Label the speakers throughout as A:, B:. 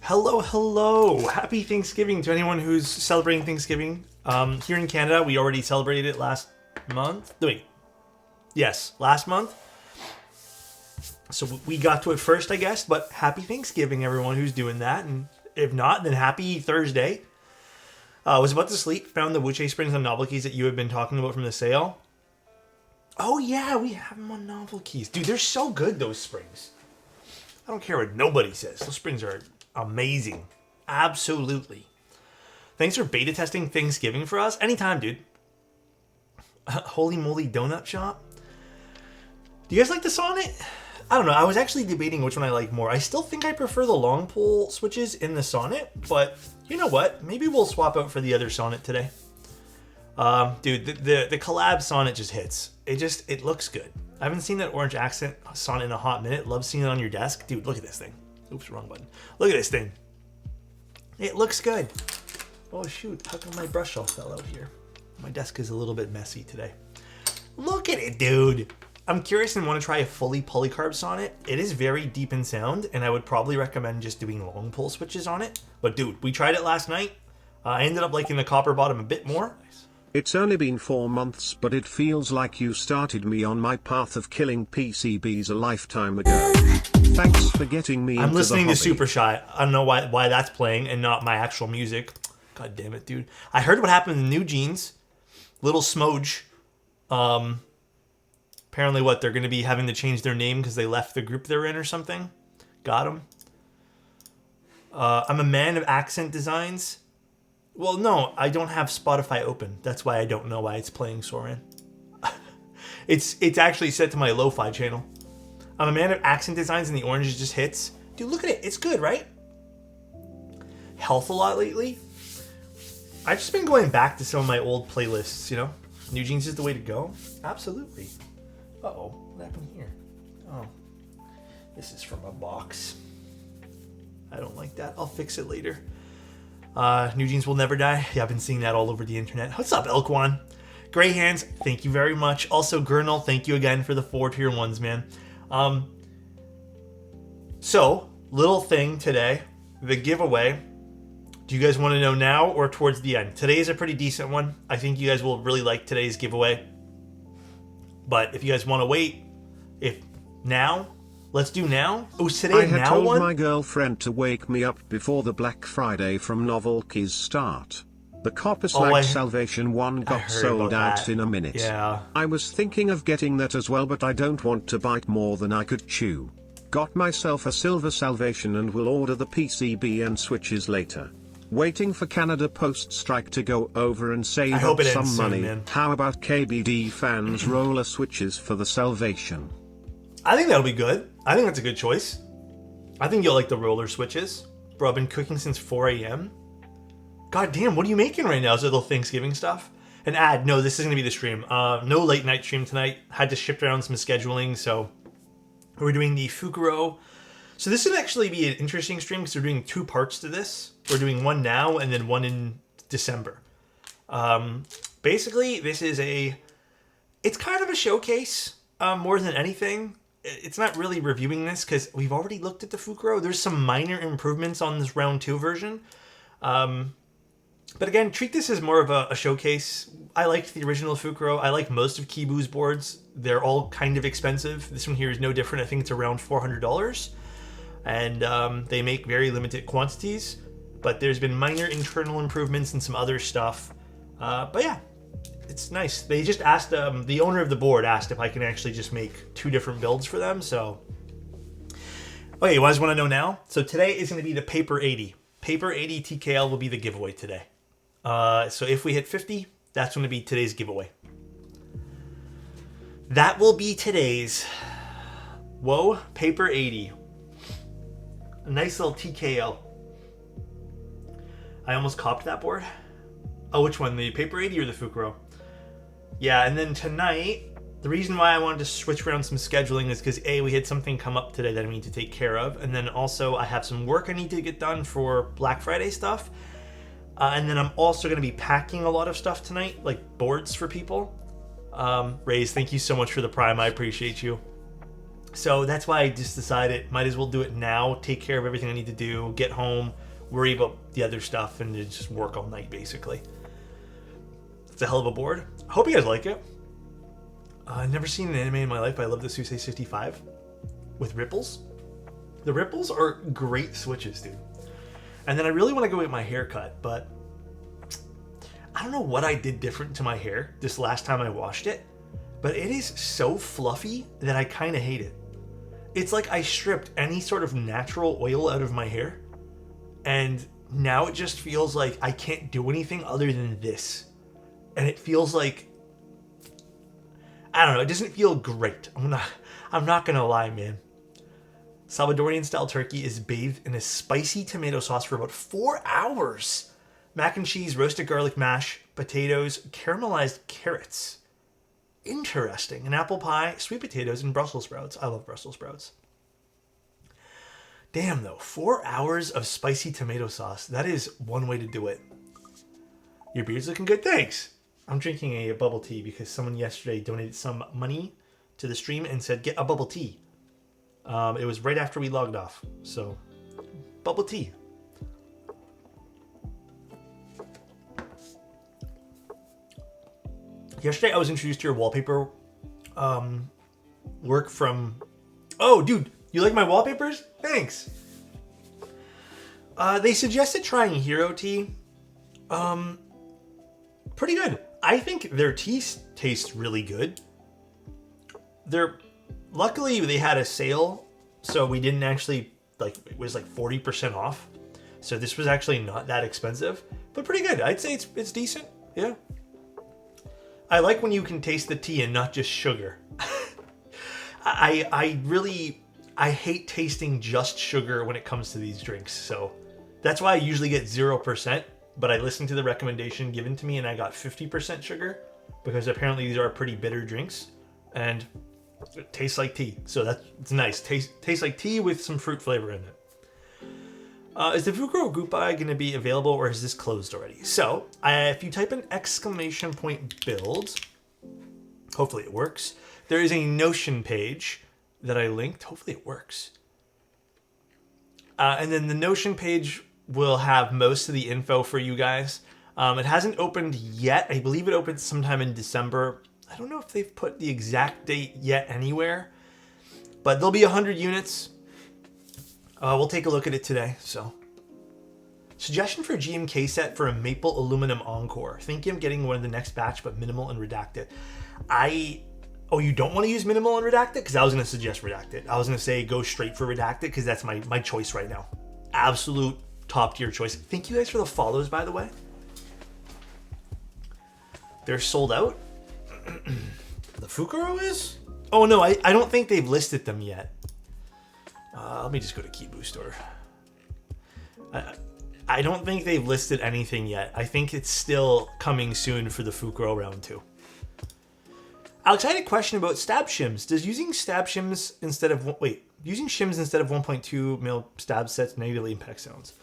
A: Hello, hello. Happy Thanksgiving to anyone who's celebrating Thanksgiving. Here in Canada, we already celebrated it last month. Wait. Yes, last month. So we got to it first, I guess. But happy Thanksgiving, everyone who's doing that. And if not, then happy Thursday. I was about to sleep, found the Wuche Springs on Novel Keys that you have been talking about from the sale. Oh, yeah, we have them on Novel Keys. Dude, they're so good, those springs. I don't care what nobody says. Those springs are amazing. Absolutely. Thanks for beta testing Thanksgiving for us. Anytime, dude. Holy moly donut shop. Do you guys like the Sonnet? I don't know. I was actually debating which one I like more. I still think I prefer the long pole switches in the Sonnet, but you know what? Maybe we'll swap out for the other Sonnet today. Dude, the collab Sonnet just hits. It looks good. I haven't seen that orange accent Sonnet in a hot minute. Love seeing it on your desk. Dude, look at this thing. Oops, wrong button. Look at this thing. It looks good. Oh shoot, how come my brush all fell out here? My desk is a little bit messy today. Look at it, dude. I'm curious and want to try a fully polycarb Sonnet. It is very deep in sound, and I would probably recommend just doing long pole switches on it. But dude, we tried it last night. I ended up liking the copper bottom a bit more.
B: It's only been 4 months, but it feels like you started me on my path of killing PCBs a lifetime ago. Thanks for getting me.
A: I'm listening to Super Shy. I don't know why that's playing and not my actual music. God damn it, dude. I heard what happened in New Jeans. Little Smoge. Apparently what, they're going to be having to change their name because they left the group they're in or something. Got them. I'm a man of accent designs. Well, no, I don't have Spotify open. That's why I don't know why it's playing Soren. It's actually set to my lo-fi channel. I'm a man of accent designs and the orange just hits. Dude, look at it. It's good, right? Health a lot lately. I've just been going back to some of my old playlists, you know? New Jeans is the way to go. Absolutely. Uh-oh. What happened here? Oh. This is from a box. I don't like that. I'll fix it later. New Jeans will never die. Yeah, I've been seeing that all over the internet. What's up, Elkwan? Gray Hands, thank you very much. Also, Gurnal, thank you again for the 4 tier 1s, man. So, little thing today. The giveaway. Do you guys want to know now or towards the end? Today is a pretty decent one. I think you guys will really like today's giveaway. But if you guys want to wait, if now, let's do now. Oh, is today
B: I had
A: now
B: told
A: one?
B: my girlfriend to wake me up before the Black Friday from Novel Keys start. The Copper Slag Salvation one got sold out in a minute.
A: Yeah.
B: I was thinking of getting that as well, but I don't want to bite more than I could chew. Got myself a Silver Salvation and will order the PCB and switches later. Waiting for Canada post-strike to go over and save up some money.
A: Man.
B: How about KBD fans roller switches for the Salvation?
A: I think that'll be good. I think that's a good choice. I think you'll like the roller switches. Bro, I've been cooking since 4 a.m. God damn, what are you making right now? Is it little Thanksgiving stuff? An ad. No, this is going to be the stream. No late night stream tonight. Had to shift around some scheduling, so we're doing the Fukuro. So this would actually be an interesting stream because we're doing 2 parts to this. We're doing one now and then one in December. Basically, this is it's kind of a showcase more than anything. It's not really reviewing this because we've already looked at the Fukuro. There's some minor improvements on this round 2 version. But again, treat this as more of a showcase. I liked the original Fukuro. I like most of Kibu's boards. They're all kind of expensive. This one here is no different. I think it's around $400. And they make very limited quantities. But there's been minor internal improvements and some other stuff. But yeah, it's nice. They just asked, the owner of the board asked if I can actually just make 2 different builds for them. So, okay, you guys want to know now? So today is going to be the Paper 80. Paper 80 TKL will be the giveaway today. So if we hit 50, that's going to be today's giveaway. That will be today's. Whoa, Paper 80. A nice little TKL. I almost copped that board. Oh, which one? The Paper 80 or the Fukuro? Yeah, and then tonight, the reason why I wanted to switch around some scheduling is because A, we had something come up today that I need to take care of, and then also I have some work I need to get done for Black Friday stuff. And then I'm also going to be packing a lot of stuff tonight, like boards for people. Raze, thank you so much for the Prime. I appreciate you. So that's why I just decided might as well do it now, take care of everything I need to do, get home, worry about the other stuff, and just work all night, basically. It's a hell of a board. I hope you guys like it. I've never seen an anime in my life, but I love the Susei 65 with ripples. The ripples are great switches, dude. And then I really want to go get my hair cut, but I don't know what I did different to my hair this last time I washed it, but it is so fluffy that I kind of hate it. It's like I stripped any sort of natural oil out of my hair, and now it just feels like I can't do anything other than this. And it feels like, I don't know, it doesn't feel great. I'm not gonna lie, man. Salvadorian style turkey is bathed in a spicy tomato sauce for about 4 hours. Mac and cheese, roasted garlic mash, potatoes, caramelized carrots. Interesting. An apple pie, sweet potatoes, and Brussels sprouts. I love Brussels sprouts. Damn though, 4 hours of spicy tomato sauce. That is one way to do it. Your beard's looking good, thanks. I'm drinking a bubble tea because someone yesterday donated some money to the stream and said, get a bubble tea. It was right after we logged off. So, bubble tea. Yesterday I was introduced to your wallpaper work from... Oh, dude, you like my wallpapers? Thanks. They suggested trying Hero Tea. Pretty good. I think their tea tastes really good. Luckily, they had a sale, so we didn't actually, it was 40% off. So this was actually not that expensive, but pretty good. I'd say it's decent, yeah. I like when you can taste the tea and not just sugar. I hate tasting just sugar when it comes to these drinks, so that's why I usually get 0%, but I listened to the recommendation given to me and I got 50% sugar, because apparently these are pretty bitter drinks, and it tastes like tea, so it's nice. Tastes like tea with some fruit flavor in it. Is the Fukuro group buy going to be available, or is this closed already? So, if you type in !build, hopefully it works. There is a Notion page that I linked. Hopefully it works. And then the Notion page will have most of the info for you guys. It hasn't opened yet. I believe it opens sometime in December. I don't know if they've put the exact date yet anywhere, but there'll be 100 units. We'll take a look at it today. So, suggestion for GMK set for a maple aluminum encore. Thinking of getting one of the next batch, but minimal and redacted. Oh, you don't want to use minimal and redacted? Because I was going to suggest redacted. I was going to say go straight for redacted because that's my choice right now. Absolute top tier choice. Thank you guys for the follows, by the way. They're sold out. The Fukuro is? Oh no, I don't think they've listed them yet. Let me just go to Kibu store. I don't think they've listed anything yet. I think it's still coming soon for the Fukuro round 2. Alex, I had a question about stab shims. Does using stab shims instead of using shims instead of 1.2 mil stab sets negatively impact sounds?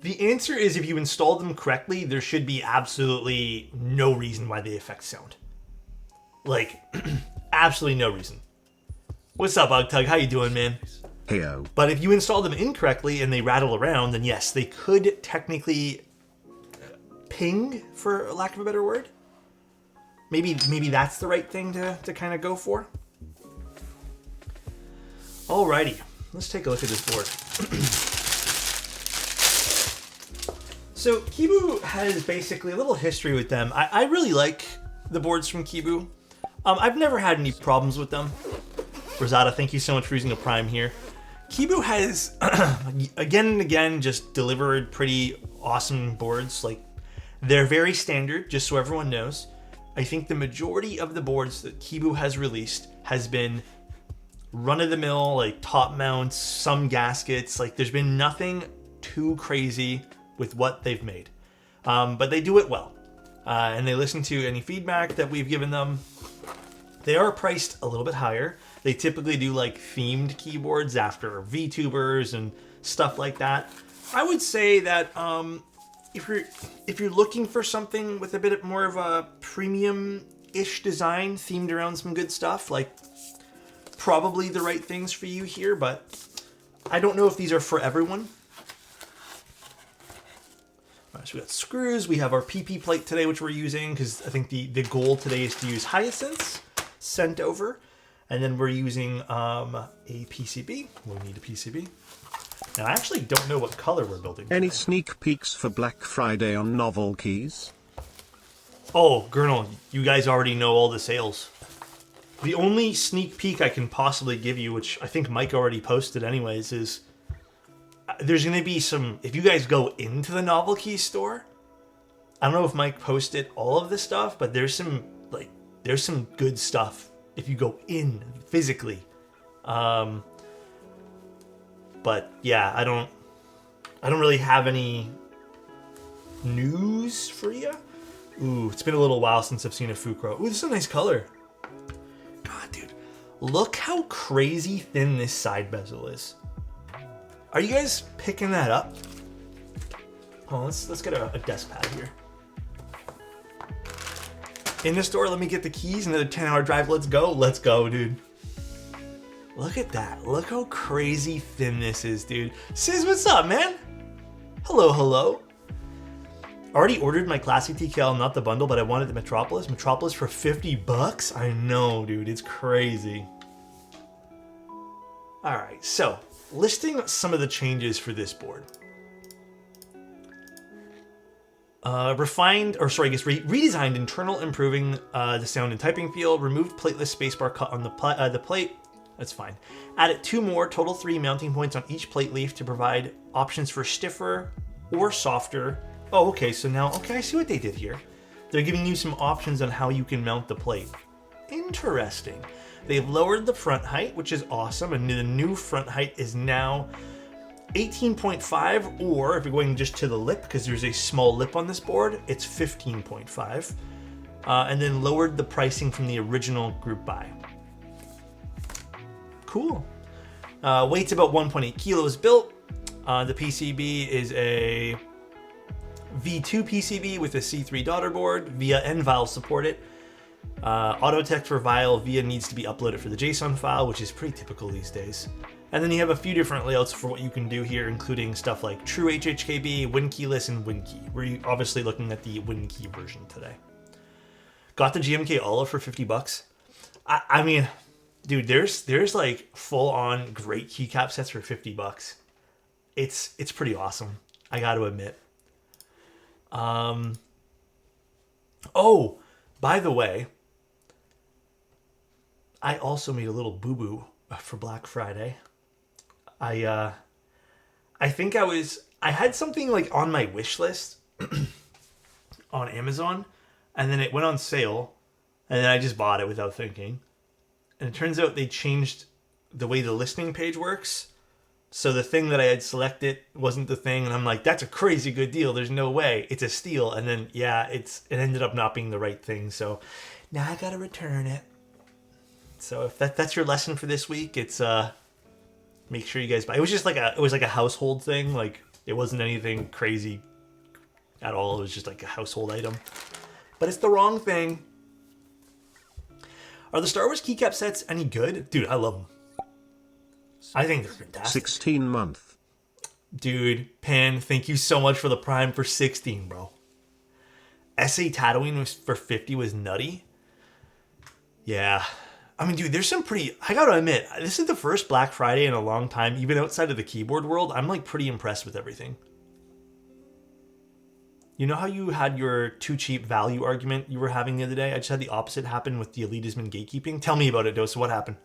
A: The answer is if you install them correctly, there should be absolutely no reason why they affect sound. Absolutely no reason. What's up, Ogtug? How you doing, man?
B: Heyo. But
A: But if you install them incorrectly and they rattle around, then yes, they could technically ping, for lack of a better word. Maybe that's the right thing to kind of go for. Alrighty, let's take a look at this board. So Kibu has basically a little history with them. I really like the boards from Kibu. I've never had any problems with them. Rosada, thank you so much for using a Prime here. Kibu has, again and again, just delivered pretty awesome boards. They're very standard, just so everyone knows. I think the majority of the boards that Kibu has released has been run-of-the-mill, top mounts, some gaskets. There's been nothing too crazy with what they've made. But they do it well. And they listen to any feedback that we've given them. They are priced a little bit higher. They typically do themed keyboards after VTubers and stuff like that. I would say that if you're looking for something with a bit more of a premium Novelty-ish design themed around some good stuff. Like, probably the right things for you here, but I don't know if these are for everyone. All right, so we got screws. We have our PP plate today, which we're using because I think the goal today is to use hyacinths sent over. And then we're using a PCB. We'll need a PCB. Now, I actually don't know what color we're building today.
B: Any sneak peeks for Black Friday on novel keys?
A: Oh, Gurnal, you guys already know all the sales. The only sneak peek I can possibly give you, which I think Mike already posted anyways, is there's going to be some... If you guys go into the novel key store, I don't know if Mike posted all of this stuff, but there's some good stuff if you go in physically. But yeah, I don't really have any news for you. Ooh, it's been a little while since I've seen a Fukuro. Ooh, this is a nice color. God, dude, look how crazy thin this side bezel is. Are you guys picking that up? Oh, let's get a desk pad here. In the store, let me get the keys. Another 10-hour drive. Let's go. Let's go, dude. Look at that. Look how crazy thin this is, dude. Sis, what's up, man? Hello, hello. Already ordered my classic TKL, not the bundle, but I wanted the Metropolis. Metropolis for $50? I know, dude. It's crazy. All right, so listing some of the changes for this board. Redesigned internal, improving the sound and typing feel. Removed plateless spacebar cut on the plate. That's fine. Added 2 more, total 3 mounting points on each plate leaf to provide options for stiffer or softer. Oh, okay, so now, okay, I see what they did here. They're giving you some options on how you can mount the plate. Interesting. They've lowered the front height, which is awesome, and the new front height is now 18.5, or if you're going just to the lip, because there's a small lip on this board, it's 15.5. And then lowered the pricing from the original group buy. Cool. Weight's about 1.8 kilos built. The PCB is a V2 PCB with a C3 daughter board. VIA and Vial support it. Autotech for Vial. VIA needs to be uploaded for the JSON file, which is pretty typical these days. And then you have a few different layouts for what you can do here, including stuff like True HHKB, WinKeyless, and WinKey. We're obviously looking at the WinKey version today. Got the GMK Olive for $50. I mean, dude, there's like full-on great keycap sets for $50. It's pretty awesome, I got to admit. Oh, by the way, I also made a little boo-boo for Black Friday. I think I had something like on my wish list on Amazon, and then it went on sale, and then I just bought it without thinking. And it turns out they changed the way the listing page works. So the thing that I had selected wasn't the thing, and I'm like, that's a crazy good deal. There's no way. It's a steal. And then, yeah, it ended up not being the right thing. So now I gotta return it. So if that's your lesson for this week, it's make sure you guys buy. It was just like a household thing. Like, it wasn't anything crazy at all. It was just like a household item. But it's the wrong thing. Are the Star Wars keycap sets any good? Dude, I love them. I think they're fantastic.
B: 16 month.
A: Dude, Pan, thank you so much for the Prime for 16, bro. SA Tatooine was for 50 was nutty. Yeah. I mean, dude, there's some pretty... I gotta admit, this is the first Black Friday in a long time, even outside of the keyboard world. I'm, like, pretty impressed with everything. You know how you had your too cheap value argument you were having the other day? I just had the opposite happen with the elitism and gatekeeping. Tell me about it, Dosa. What happened?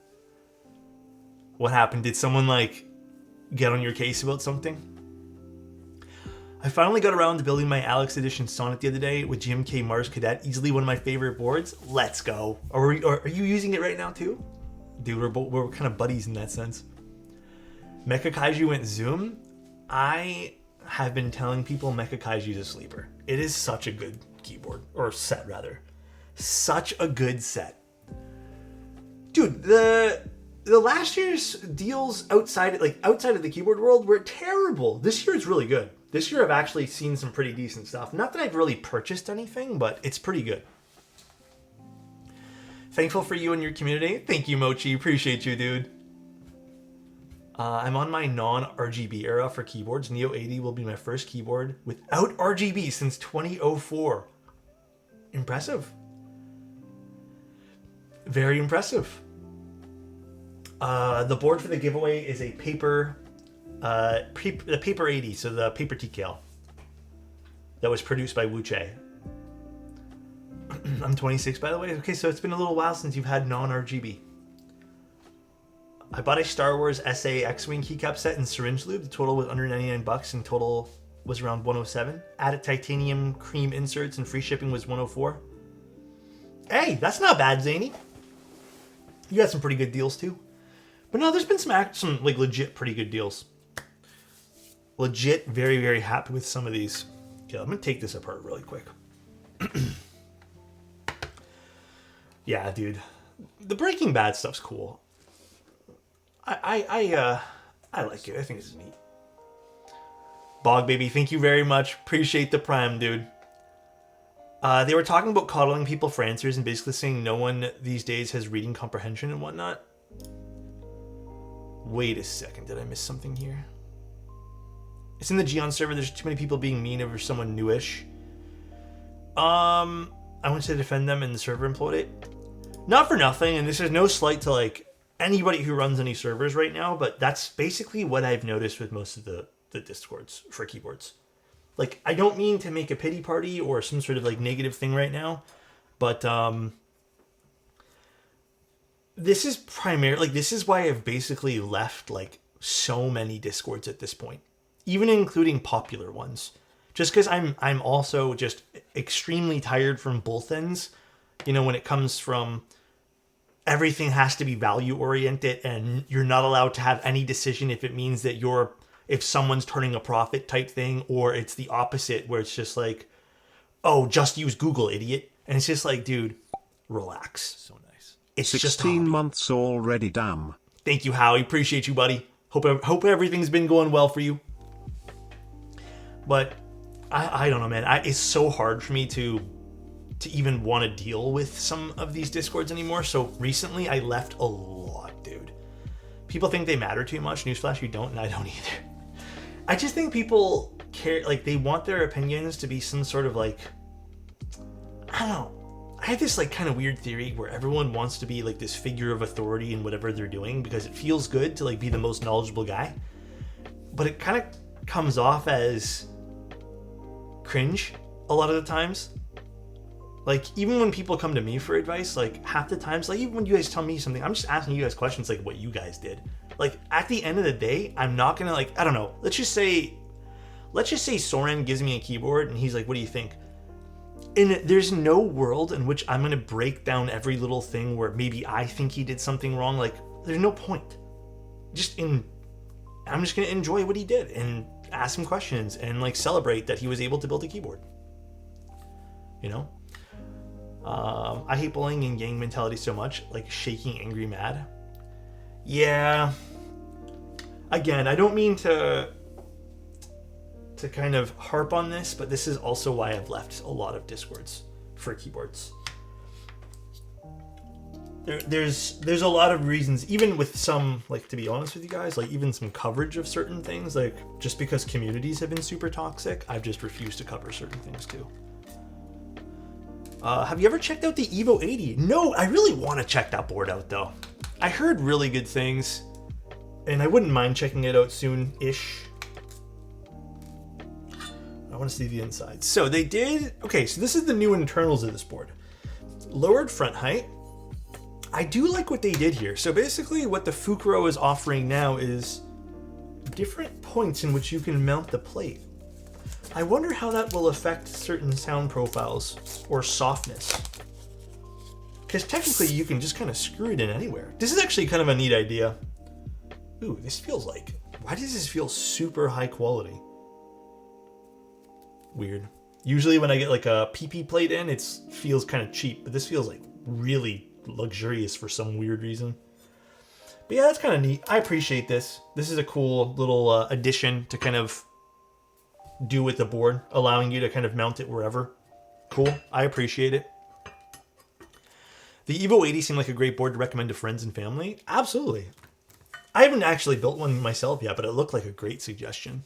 A: What happened? Did someone, like, get on your case about something? I finally got around to building my Alex Edition Sonnet the other day with GMK Mars Cadet. Easily one of my favorite boards. Let's go. Are you using it right now, too? Dude, we're kind of buddies in that sense. Mecha Kaiju went Zoom. I have been telling people Mecha Kaiju is a sleeper. It is such a good keyboard. Or set, rather. Such a good set. Dude, the last year's deals outside of the keyboard world were terrible. This year is really good. This year I've actually seen some pretty decent stuff. Not that I've really purchased anything, but it's pretty good. Thankful for you and your community. Thank you, Mochi. Appreciate you, dude. I'm on my non-RGB era for keyboards. Neo 80 will be my first keyboard without RGB since 2004. Impressive. Very impressive. The board for the giveaway is a paper, the Paper 80, so the paper TKL that was produced by Wuche. I'm 26, by the way. Okay, so it's been a little while since you've had non-RGB. I bought a Star Wars SA X-Wing keycap set in syringe lube. The total was under 99 bucks and total was around 107. Added titanium cream inserts and free shipping was 104. Hey, that's not bad, Zany. You got some pretty good deals too. But no, there's been some like legit pretty good deals. Legit, very, very happy with some of these. Okay, I'm gonna take this apart really quick. Yeah, dude. The Breaking Bad stuff's cool. I like it. I think this is neat. Bog Baby, thank you very much. Appreciate the prime, dude. They were talking about coddling people for answers and basically saying no one these days has reading comprehension and whatnot. Wait a second, did I miss something here? It's in the Geon server. There's too many people being mean over someone newish. I went to defend them and the server imploded. Not for nothing, and this is no slight to like anybody who runs any servers right now, but that's basically what I've noticed with most of the discords for keyboards. Like, I don't mean to make a pity party or some sort of like negative thing right now, but this is primarily like this is why I've basically left like so many discords at this point, even including popular ones, just because I'm also just extremely tired from both ends. You know, when it comes from everything has to be value oriented and you're not allowed to have any decision if it means that if someone's turning a profit type thing, or it's the opposite where it's just like, oh, just use Google, idiot. And it's just like, dude, relax. So nice. It's
B: 16
A: just 16
B: months already, damn.
A: Thank you, Howie. Appreciate you, buddy. Hope everything's been going well for you. But I don't know, man. It's so hard for me to even want to deal with some of these discords anymore. So recently I left a lot, dude. People think they matter too much. Newsflash, you don't, and I don't either. I just think people care, like they want their opinions to be some sort of like, I don't know. I have this like kind of weird theory where everyone wants to be like this figure of authority in whatever they're doing because it feels good to like be the most knowledgeable guy. But it kind of comes off as cringe a lot of the times. Like, even when people come to me for advice, like, half the times, like, even when you guys tell me something, I'm just asking you guys questions, like, what you guys did. Like, at the end of the day, I'm not gonna, like, I don't know, let's just say Soren gives me a keyboard, and he's like, what do you think? And there's no world in which I'm gonna break down every little thing where maybe I think he did something wrong. Like, there's no point. I'm just gonna enjoy what he did, and ask him questions, and, like, celebrate that he was able to build a keyboard. You know? I hate bullying and gang mentality so much, like shaking angry mad. Yeah. Again, I don't mean to kind of harp on this, but this is also why I've left a lot of discords for keyboards. There's a lot of reasons, even with some, like, to be honest with you guys, like even some coverage of certain things, like just because communities have been super toxic, I've just refused to cover certain things too. Have you ever checked out the Evo 80? No, I really want to check that board out though. I heard really good things, and I wouldn't mind checking it out soon-ish. I want to see the inside. So they did, okay, so this is the new internals of this board. Lowered front height. I do like what they did here. So basically what the Fukuro is offering now is different points in which you can mount the plate. I wonder how that will affect certain sound profiles or softness. Because technically you can just kind of screw it in anywhere. This is actually kind of a neat idea. Ooh, this feels like, why does this feel super high quality? Weird. Usually when I get like a PP plate in, it feels kind of cheap, but this feels like really luxurious for some weird reason. But yeah, that's kind of neat. I appreciate this. This is a cool little addition to kind of do with the board, allowing you to kind of mount it wherever. Cool. I appreciate it. The Evo 80 seemed like a great board to recommend to friends and family. Absolutely. I haven't actually built one myself yet, but it looked like a great suggestion.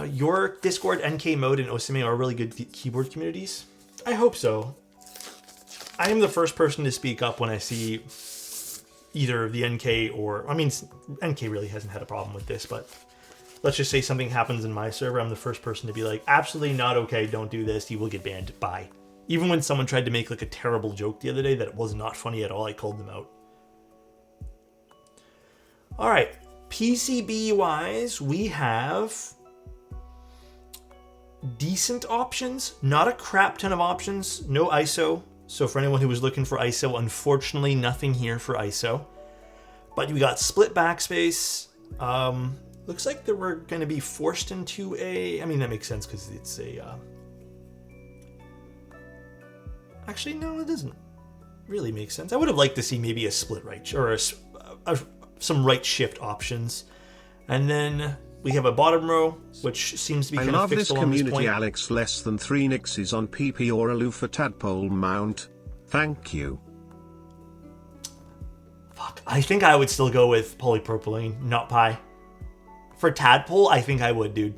A: Your Discord, NK Mode, and Osame are really good keyboard communities. I hope so. I am the first person to speak up when I see either the NK or... I mean, NK really hasn't had a problem with this, but let's just say something happens in my server. I'm the first person to be like, absolutely not okay, don't do this, you will get banned, bye. Even when someone tried to make like a terrible joke the other day that it was not funny at all, I called them out. All right, PCB-wise, we have decent options, not a crap ton of options, no ISO. So for anyone who was looking for ISO, unfortunately nothing here for ISO. But we got split backspace. Looks like that we're going to be forced into a... I mean, that makes sense because it's a... Actually, no, it doesn't really make sense. I would have liked to see maybe a split right or some right shift options. And then we have a bottom row, which seems to be kind of fixed along this point. I love this community,
B: Alex. Less than 3 nixes on PP or a loofah tadpole mount. Thank you.
A: Fuck, I think I would still go with polypropylene, not pie. For tadpole, I think I would, dude.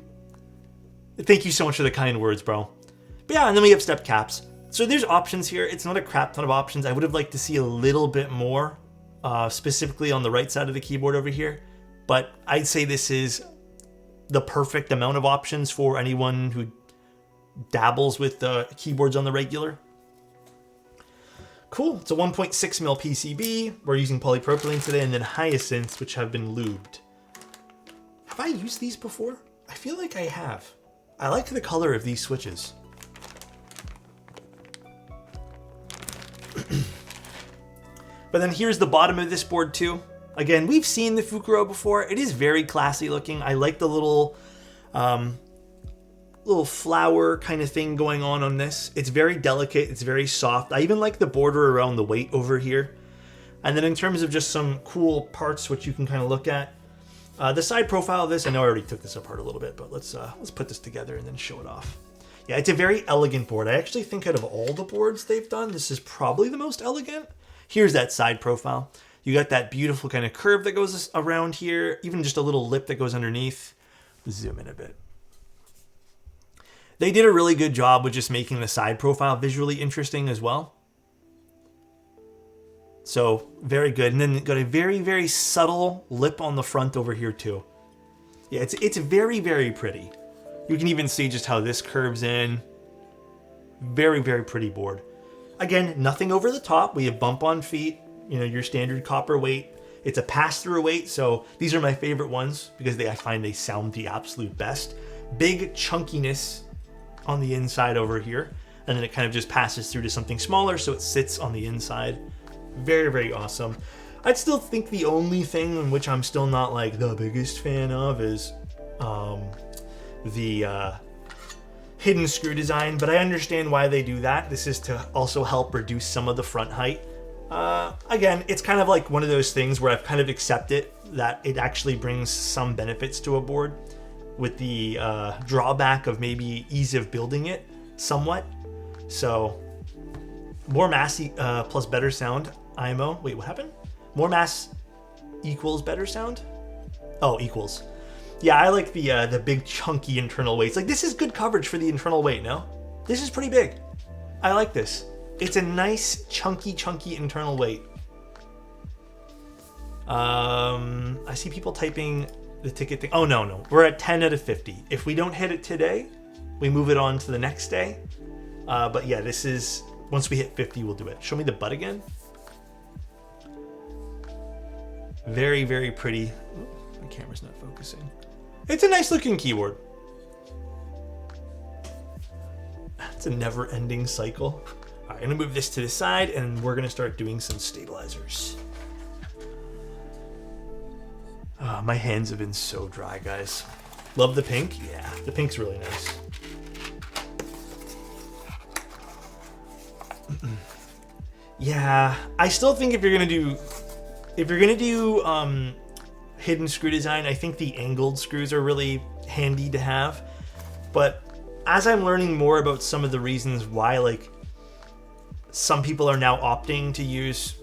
A: Thank you so much for the kind words, bro. But yeah, and then we have step caps. So there's options here. It's not a crap ton of options. I would have liked to see a little bit more, specifically on the right side of the keyboard over here. But I'd say this is the perfect amount of options for anyone who dabbles with keyboards on the regular. Cool. It's a 1.6mm PCB. We're using polypropylene today, and then hyacinths, which have been lubed. Have I used these before? I feel like I have. I like the color of these switches. But then here's the bottom of this board too. Again, we've seen the Fukuro before. It is very classy looking. I like the little flower kind of thing going on this. It's very delicate. It's very soft. I even like the border around the weight over here. And then in terms of just some cool parts, which you can kind of look at, the side profile of this, I know I already took this apart a little bit, but let's put this together and then show it off. Yeah, it's a very elegant board. I actually think out of all the boards they've done, this is probably the most elegant. Here's that side profile. You got that beautiful kind of curve that goes around here, even just a little lip that goes underneath. Zoom in a bit. They did a really good job with just making the side profile visually interesting as well. So, very good. And then got a very, very subtle lip on the front over here too. Yeah, it's very, very pretty. You can even see just how this curves in. Very, very pretty board. Again, nothing over the top. We have bump on feet, you know, your standard copper weight. It's a pass-through weight, so these are my favorite ones because I find they sound the absolute best. Big chunkiness on the inside over here, and then it kind of just passes through to something smaller, so it sits on the inside. Very, very awesome. I'd still think the only thing in which I'm still not like the biggest fan of is the hidden screw design, but I understand why they do that. This is to also help reduce some of the front height. Again, it's kind of like one of those things where I've kind of accepted that it actually brings some benefits to a board with the drawback of maybe ease of building it somewhat. So more mass plus better sound. IMO. Wait, what happened? More mass equals better sound? Oh, equals. Yeah, I like the big chunky internal weights. Like, this is good coverage for the internal weight, no? This is pretty big. I like this. It's a nice chunky internal weight. I see people typing the ticket thing. Oh, no. We're at 10 out of 50. If we don't hit it today, we move it on to the next day. But yeah, this is, once we hit 50, we'll do it. Show me the butt again. Very, very pretty. Ooh, my camera's not focusing. It's a nice looking keyboard. It's a never-ending cycle. All right, I'm gonna move this to the side and we're gonna start doing some stabilizers. My hands have been so dry, guys. Love the pink? Yeah, the pink's really nice. Yeah, I still think if you're gonna do hidden screw design, I think the angled screws are really handy to have. But as I'm learning more about some of the reasons why, like, some people are now opting to use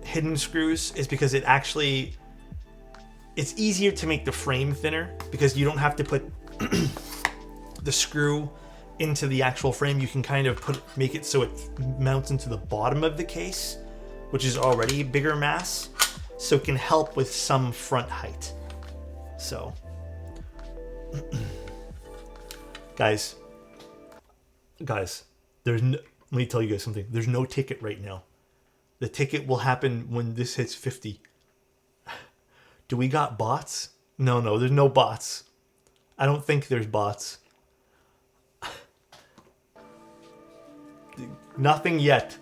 A: hidden screws is because it's easier to make the frame thinner because you don't have to put the screw into the actual frame. You can kind of make it so it mounts into the bottom of the case, which is already bigger mass, so it can help with some front height. So guys, let me tell you guys something. There's no ticket right now. The ticket will happen when this hits 50. Do we got bots? No, there's no bots. I don't think there's bots. Nothing yet.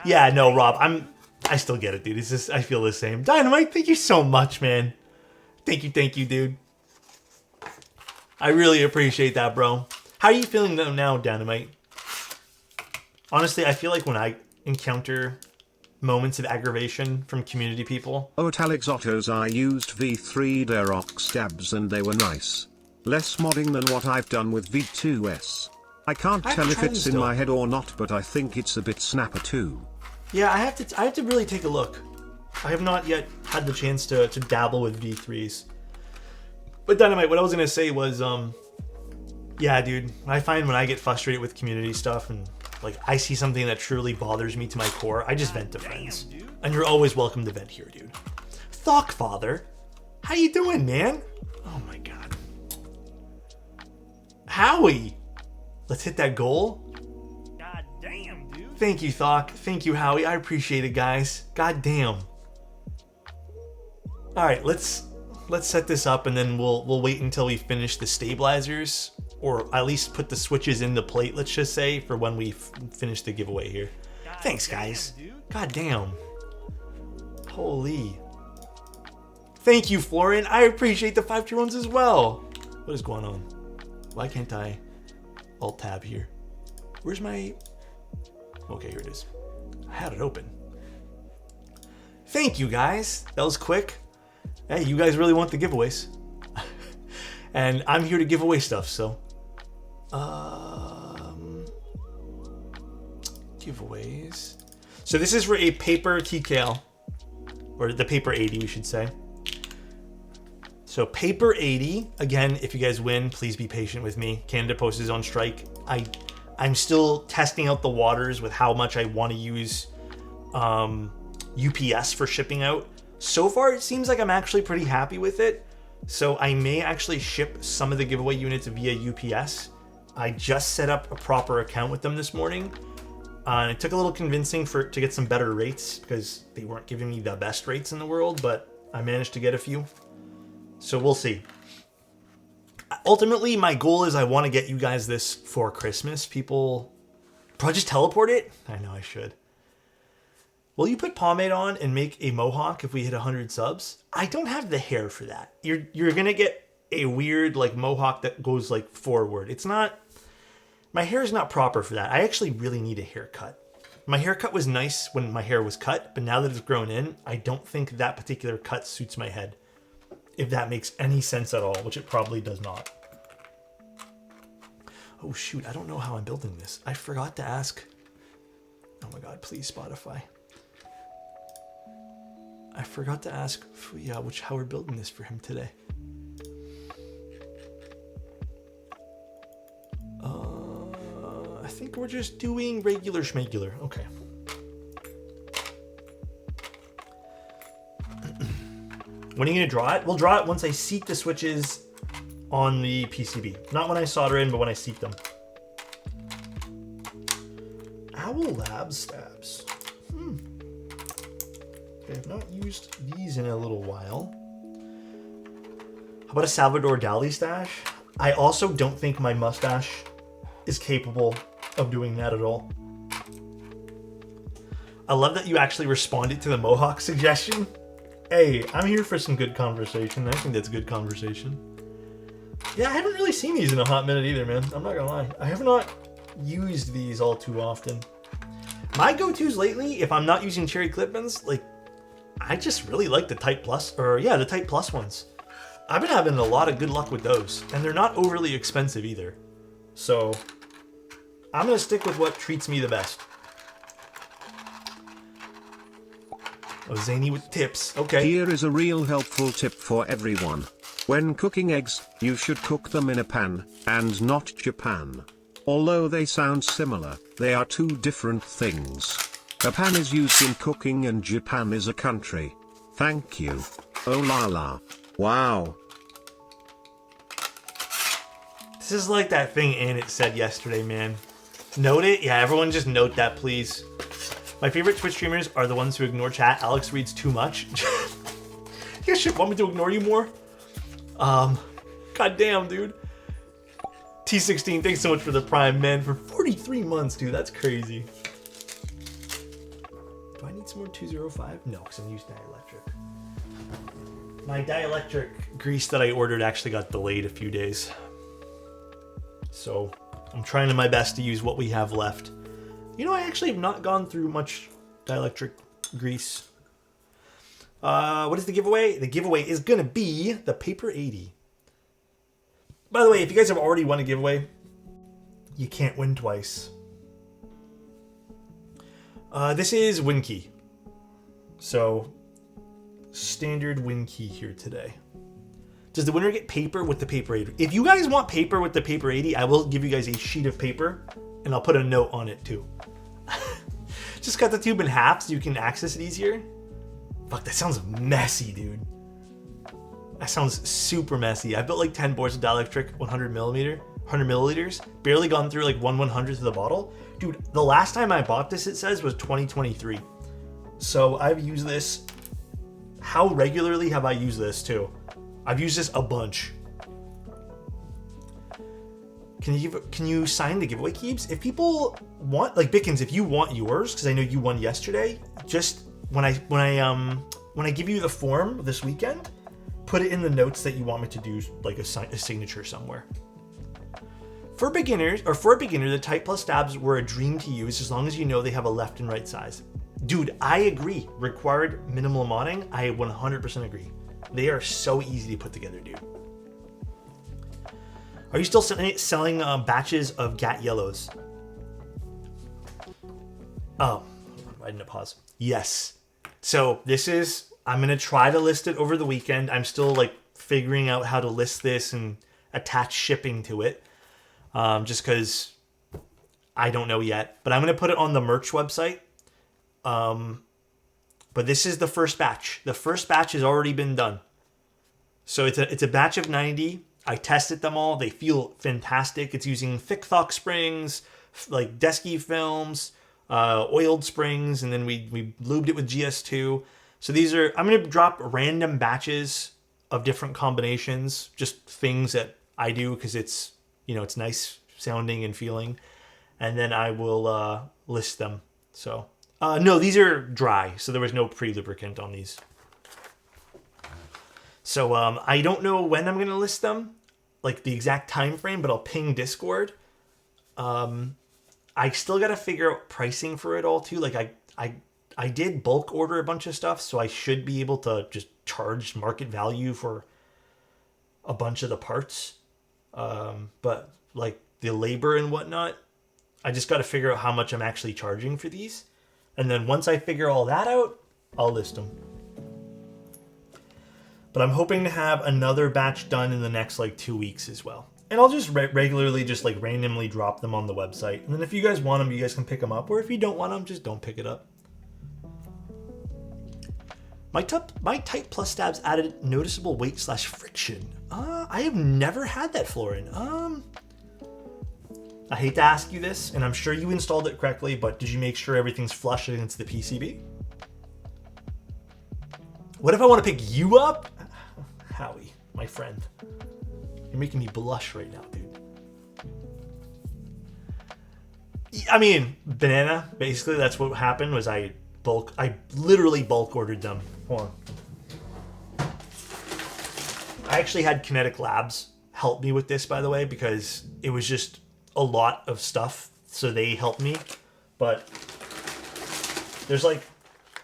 A: Yeah, no, Rob, I still get it, dude. It's just, I feel the same. Dynamite, thank you so much, man. Thank you, dude. I really appreciate that, bro. How are you feeling now, Dynamite? Honestly, I feel like when I encounter moments of aggravation from community people.
B: Oh, at Alexotos I used V3 Derock stabs and they were nice. Less modding than what I've done with V2S. I can't tell if it's in my head or not, but I think it's a bit snapper too.
A: Yeah, I have to really take a look. I have not yet had the chance to dabble with V3s. But Dynamite, what I was gonna say was, yeah, dude, I find when I get frustrated with community stuff and like I see something that truly bothers me to my core, I just vent to friends. And you're always welcome to vent here, dude. Thockfather, how you doing, man? Oh my god. Howie, let's hit that goal.
C: God damn, dude.
A: Thank you, Thock. Thank you, Howie. I appreciate it, guys. God damn. All right, let's set this up and then we'll wait until we finish the stabilizers, or at least put the switches in the plate, let's just say, for when we finish the giveaway here. Thanks, guys. God damn. Holy. Thank you, Florian. I appreciate the 5 tier ones as well. What is going on? Why can't I Alt-tab here? Where's my... Okay, here it is. I had it open. Thank you, guys. That was quick. Hey, you guys really want the giveaways. And I'm here to give away stuff, so... Giveaways. So this is for a paper TKL. Or the paper 80, we should say. So paper 80, again, if you guys win, please be patient with me. Canada Post is on strike. I'm still testing out the waters with how much I want to use UPS for shipping out. So far, it seems like I'm actually pretty happy with it. So I may actually ship some of the giveaway units via UPS. I just set up a proper account with them this morning. And it took a little convincing to get some better rates because they weren't giving me the best rates in the world, but I managed to get a few. So we'll see. Ultimately, my goal is I want to get you guys this for Christmas. People probably just teleport it. I know I should. Will you put pomade on and make a mohawk if we hit 100 subs? I don't have the hair for that. You're gonna get a weird like mohawk that goes like forward. It's not. My hair is not proper for that. I actually really need a haircut. My haircut was nice when my hair was cut, but now that it's grown in, I don't think that particular cut suits my head. If that makes any sense at all, which it probably does not. Oh shoot, I don't know how I'm building this. I forgot to ask. Oh my god, please Spotify. I forgot to ask Fuya how we're building this for him today. I think we're just doing regular schmegular. Okay. When are you going to draw it? We'll draw it once I seat the switches on the PCB. Not when I solder in, but when I seat them. Owl Lab stabs. I have not used these in a little while. How about a Salvador Dali stash? I also don't think my mustache is capable of doing that at all. I love that you actually responded to the mohawk suggestion. Hey, I'm here for some good conversation. I think that's good conversation. Yeah, I haven't really seen these in a hot minute either, man. I'm not gonna lie. I have not used these all too often. My go-tos lately, if I'm not using cherry clip-ins, like, I just really like the Type Plus, the Type Plus ones. I've been having a lot of good luck with those, and they're not overly expensive either. So, I'm going to stick with what treats me the best. Oh, Zany with tips. Okay.
B: Here is a real helpful tip for everyone. When cooking eggs, you should cook them in a pan, and not Japan. Although they sound similar, they are two different things. A pan is used in cooking and Japan is a country. Thank you. Oh la la. Wow.
A: This is like that thing Annette said yesterday, man. Note it? Yeah, everyone just note that, please. My favorite Twitch streamers are the ones who ignore chat. Alex reads too much. You guys should want me to ignore you more? God damn, dude. T16, thanks so much for the Prime, man. For 43 months, dude. That's crazy. Do I need some more 205? No, because I'm using dielectric. My dielectric grease that I ordered actually got delayed a few days. So I'm trying my best to use what we have left. You know, I actually have not gone through much dielectric grease. What is the giveaway? The giveaway is going to be the Paper 80. By the way, if you guys have already won a giveaway, you can't win twice. This is win key. So, standard win key here today. Does the winner get paper with the Paper 80? If you guys want paper with the Paper 80, I will give you guys a sheet of paper, and I'll put a note on it too. Just cut the tube in half so you can access it easier. Fuck, that sounds messy, dude. That sounds super messy. I built like 10 boards of dielectric 100 milliliters. Barely gone through like 1/100th of the bottle. Dude, the last time I bought this, it says, was 2023. So I've used this. How regularly have I used this too? I've used this a bunch. Can you sign the giveaway keeps? If people want, like Bickens, if you want yours, because I know you won yesterday, just when I give you the form this weekend, put it in the notes that you want me to do like a signature somewhere. For a beginner, the Type Plus stabs were a dream to use as long as you know they have a left and right size. Dude, I agree. Required minimal modding, I 100% agree. They are so easy to put together, dude. Are you still selling batches of GAT yellows? Oh, I didn't pause. Yes. So this is, I'm going to try to list it over the weekend. I'm still like figuring out how to list this and attach shipping to it. Just because I don't know yet. But I'm going to put it on the merch website. But this is the first batch. The first batch has already been done. So it's a batch of 90. I tested them all. They feel fantastic. It's using thick thock springs, like Desky films, oiled springs, and then we lubed it with GS2. So these are, I'm going to drop random batches of different combinations, just things that I do because it's, you know, it's nice sounding and feeling. And then I will list them. So, no, these are dry. So there was no pre-lubricant on these. So I don't know when I'm going to list them, like the exact time frame, but I'll ping Discord. I still got to figure out pricing for it all too. Like I did bulk order a bunch of stuff, so I should be able to just charge market value for a bunch of the parts. But like the labor and whatnot, I just got to figure out how much I'm actually charging for these. And then once I figure all that out, I'll list them. But I'm hoping to have another batch done in the next like 2 weeks as well. And I'll just regularly just like randomly drop them on the website. And then if you guys want them, you guys can pick them up. Or if you don't want them, just don't pick it up. My Type Plus stabs added noticeable weight / friction. I have never had that, Florin. I hate to ask you this, and I'm sure you installed it correctly, but did you make sure everything's flush against the PCB? What if I want to pick you up? Howie, my friend. You're making me blush right now, dude. I mean, banana, basically, that's what happened was I literally bulk ordered them. Hold on. I actually had Kinetic Labs help me with this, by the way, because it was just a lot of stuff, so they helped me. But there's like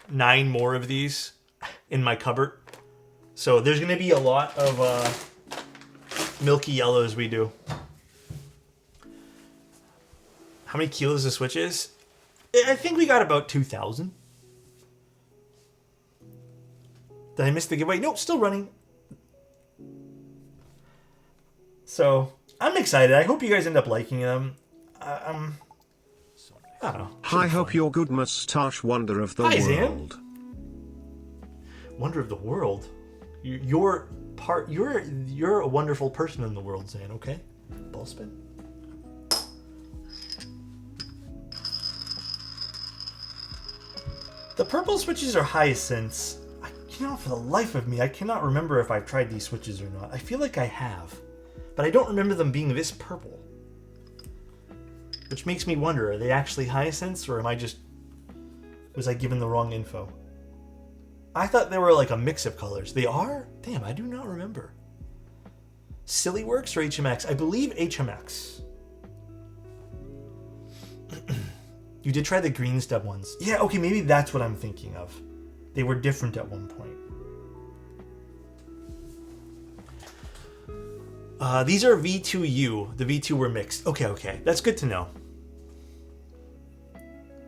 A: 9 more of these in my cupboard. So there's going to be a lot of milky yellows we do. How many kilos the Switch is? I think we got about 2,000. Did I miss the giveaway? No, still running. So, I'm excited. I hope you guys end up liking them. I don't know.
B: I hope you're good, mustache wonder of the
A: Hi, Zan.
B: world.
A: Wonder of the world? You're a wonderful person in the world, Zan, okay? Ball spin. The purple switches are hyacinths. For the life of me, I cannot remember if I've tried these switches or not. I feel like I have, but I don't remember them being this purple. Which makes me wonder, are they actually hyacinths, or was I given the wrong info? I thought they were like a mix of colors. They are? Damn, I do not remember. Sillyworks or HMX? I believe HMX. You did try the green stub ones. Yeah, okay, maybe that's what I'm thinking of. They were different at one point. These are V2U. The V2 were mixed. Okay. That's good to know.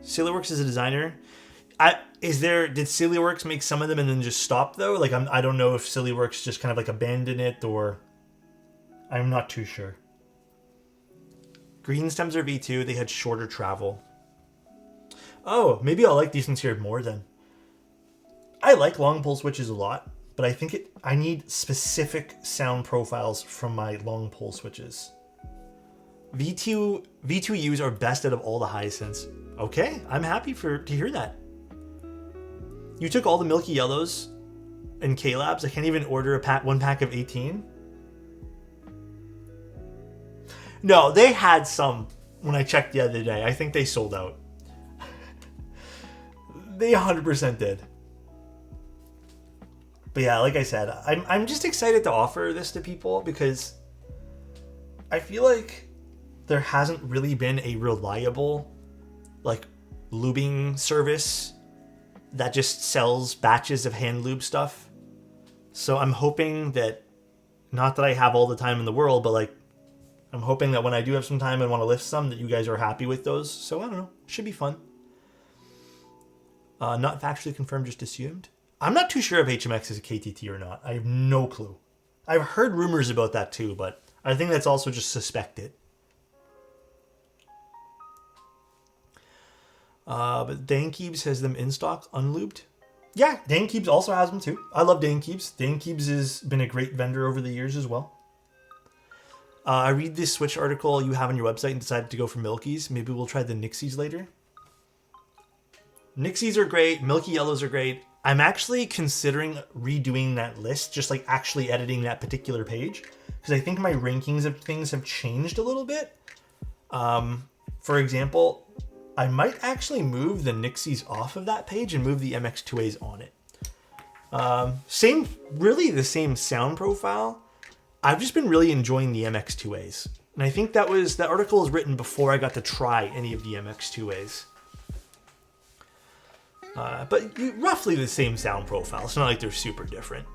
A: Sillyworks is a designer. Did Sillyworks make some of them and then just stop though? Like I don't know if Sillyworks just kind of like abandoned it, or I'm not too sure. Green stems are V2. They had shorter travel. Oh, maybe I'll like these ones here more then. I like long pole switches a lot, but I think I need specific sound profiles from my long pole switches. V2Us are best out of all the hyacinths. Okay, I'm happy to hear that. You took all the Milky Yellows and K-Labs. I can't even order one pack of 18. No, they had some when I checked the other day. I think they sold out. They 100% did. But yeah, like I said, I'm just excited to offer this to people because I feel like there hasn't really been a reliable lubing service that just sells batches of hand lube stuff. So I'm hoping that, not that I have all the time in the world, but I'm hoping that when I do have some time and want to lift some, that you guys are happy with those. So I don't know, should be fun. Not factually confirmed, just assumed. I'm not too sure if HMX is a KTT or not. I have no clue. I've heard rumors about that too, but I think that's also just suspected. But Dankeebs has them in stock, unlubed. Yeah, Dankeebs also has them too. I love Dankeebs. Dankeebs has been a great vendor over the years as well. I read this Switch article you have on your website and decided to go for Milkies. Maybe we'll try the Nixies later. Nixies are great. Milky Yellows are great. I'm actually considering redoing that list, just actually editing that particular page, because I think my rankings of things have changed a little bit. For example, I might actually move the Nixies off of that page and move the MX2As on it. Really the same sound profile. I've just been really enjoying the MX2As. And I think that article was written before I got to try any of the MX2As. But roughly the same sound profile. It's not like they're super different.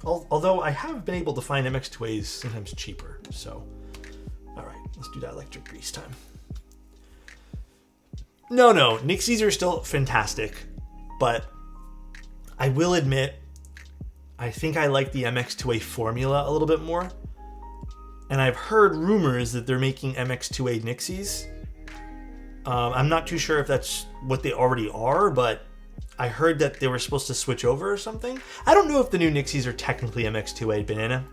A: Although I have been able to find MX2As sometimes cheaper. So, alright, let's do that electric grease time. No, Nixies are still fantastic. But I will admit, I think I like the MX2A formula a little bit more. And I've heard rumors that they're making MX2A Nixies. I'm not too sure if that's what they already are, but I heard that they were supposed to switch over or something. I don't know if the new Nixies are technically MX2A Banana.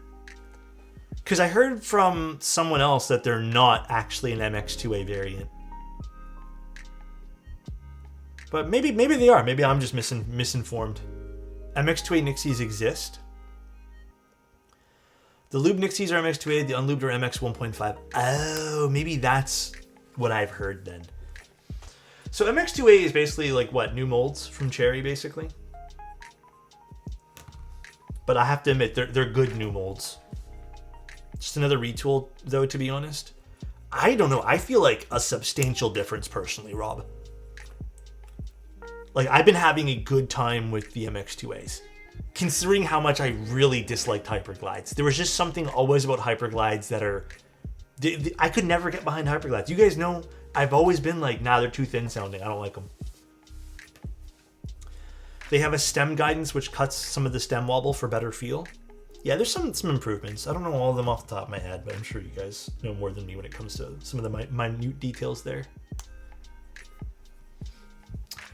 A: Because I heard from someone else that they're not actually an MX2A variant. But maybe they are. Maybe I'm just misinformed. MX2A Nixies exist. The lube Nixies are MX2A, the unlubed are MX 1.5. Oh, maybe that's what I've heard then. So MX2A is basically new molds from Cherry, basically. But I have to admit, they're good new molds. Just another retool, though, to be honest. I don't know. I feel like a substantial difference, personally, Rob. I've been having a good time with the MX2As. Considering how much I really disliked Hyperglides. There was just something always about Hyperglides that are I could never get behind hyperglides. You guys know I've always been like, nah, they're too thin sounding. I don't like them. They have a stem guidance which cuts some of the stem wobble for better feel. Yeah, there's some improvements. I don't know all of them off the top of my head, but I'm sure you guys know more than me when it comes to some of the minute details there.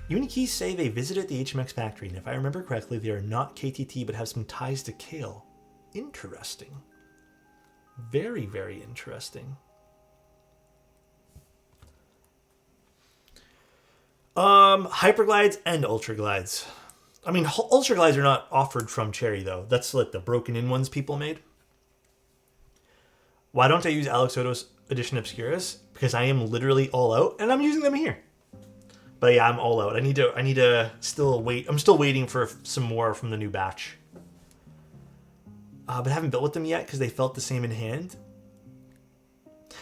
A: Unikeys say they visited the HMX factory, and if I remember correctly, they are not KTT but have some ties to Kale. Interesting. Very, very interesting. Hyperglides and Ultraglides. I mean, Ultraglides are not offered from Cherry, though. That's like the broken-in ones people made. Why don't I use Alexotos Edition Obscurus? Because I am literally all out, and I'm using them here. But yeah, I'm all out. I need to still wait. I'm still waiting for some more from the new batch. But I haven't built with them yet because they felt the same in hand.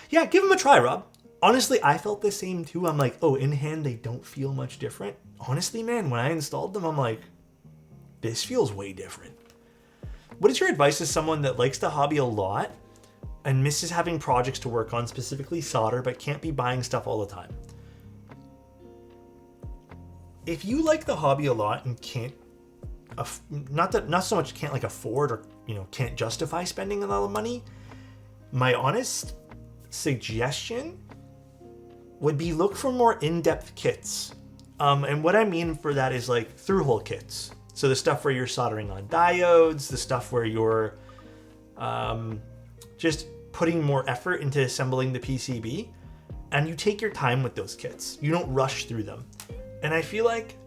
A: Yeah, give them a try, Rob. Honestly, I felt the same too. I'm like, oh, in hand, they don't feel much different. Honestly, man, when I installed them, I'm like, this feels way different. What is your advice to someone that likes the hobby a lot and misses having projects to work on, specifically solder, but can't be buying stuff all the time? If you like the hobby a lot and can't, not so much can't like afford or can't justify spending a lot of money, my honest suggestion would be look for more in-depth kits. And what I mean for that is like through-hole kits. So the stuff where you're soldering on diodes, the stuff where you're just putting more effort into assembling the PCB, and you take your time with those kits. You don't rush through them. And I feel like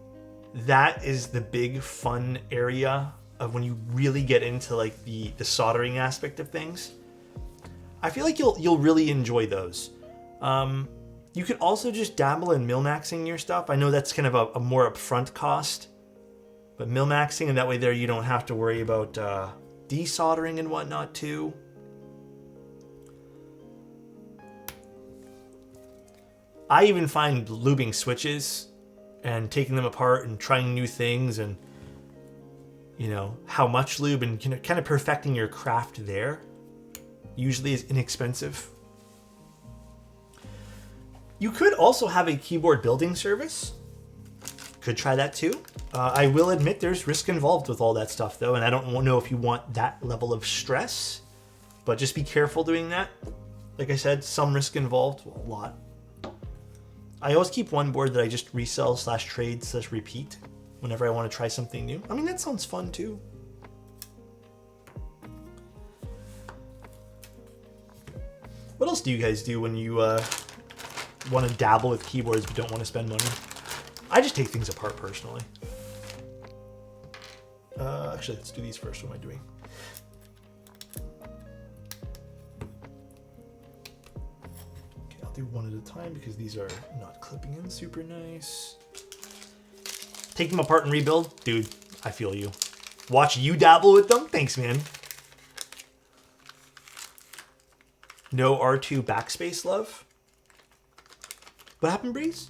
A: that is the big fun area of when you really get into like the soldering aspect of things. I feel like you'll really enjoy those. You could also just dabble in mil-maxing your stuff. I know that's kind of a more upfront cost, but mil-maxing, and that way there you don't have to worry about desoldering and whatnot too. I even find lubing switches and taking them apart and trying new things and how much lube and kind of perfecting your craft there usually is inexpensive. You could also have a keyboard building service. Could try that too. I will admit there's risk involved with all that stuff though, and I don't know if you want that level of stress, but just be careful doing that. Like I said, some risk involved, well, a lot. I always keep one board that I just resell / trade / repeat whenever I want to try something new. I mean, that sounds fun too. What else do you guys do when you want to dabble with keyboards but don't want to spend money? I just take things apart personally. Actually, let's do these first. What am I doing? Okay, I'll do one at a time because these are not clipping in super nice. Take them apart and rebuild? Dude, I feel you. Watch you dabble with them? Thanks, man. No R2 backspace, love? What happened, Breeze?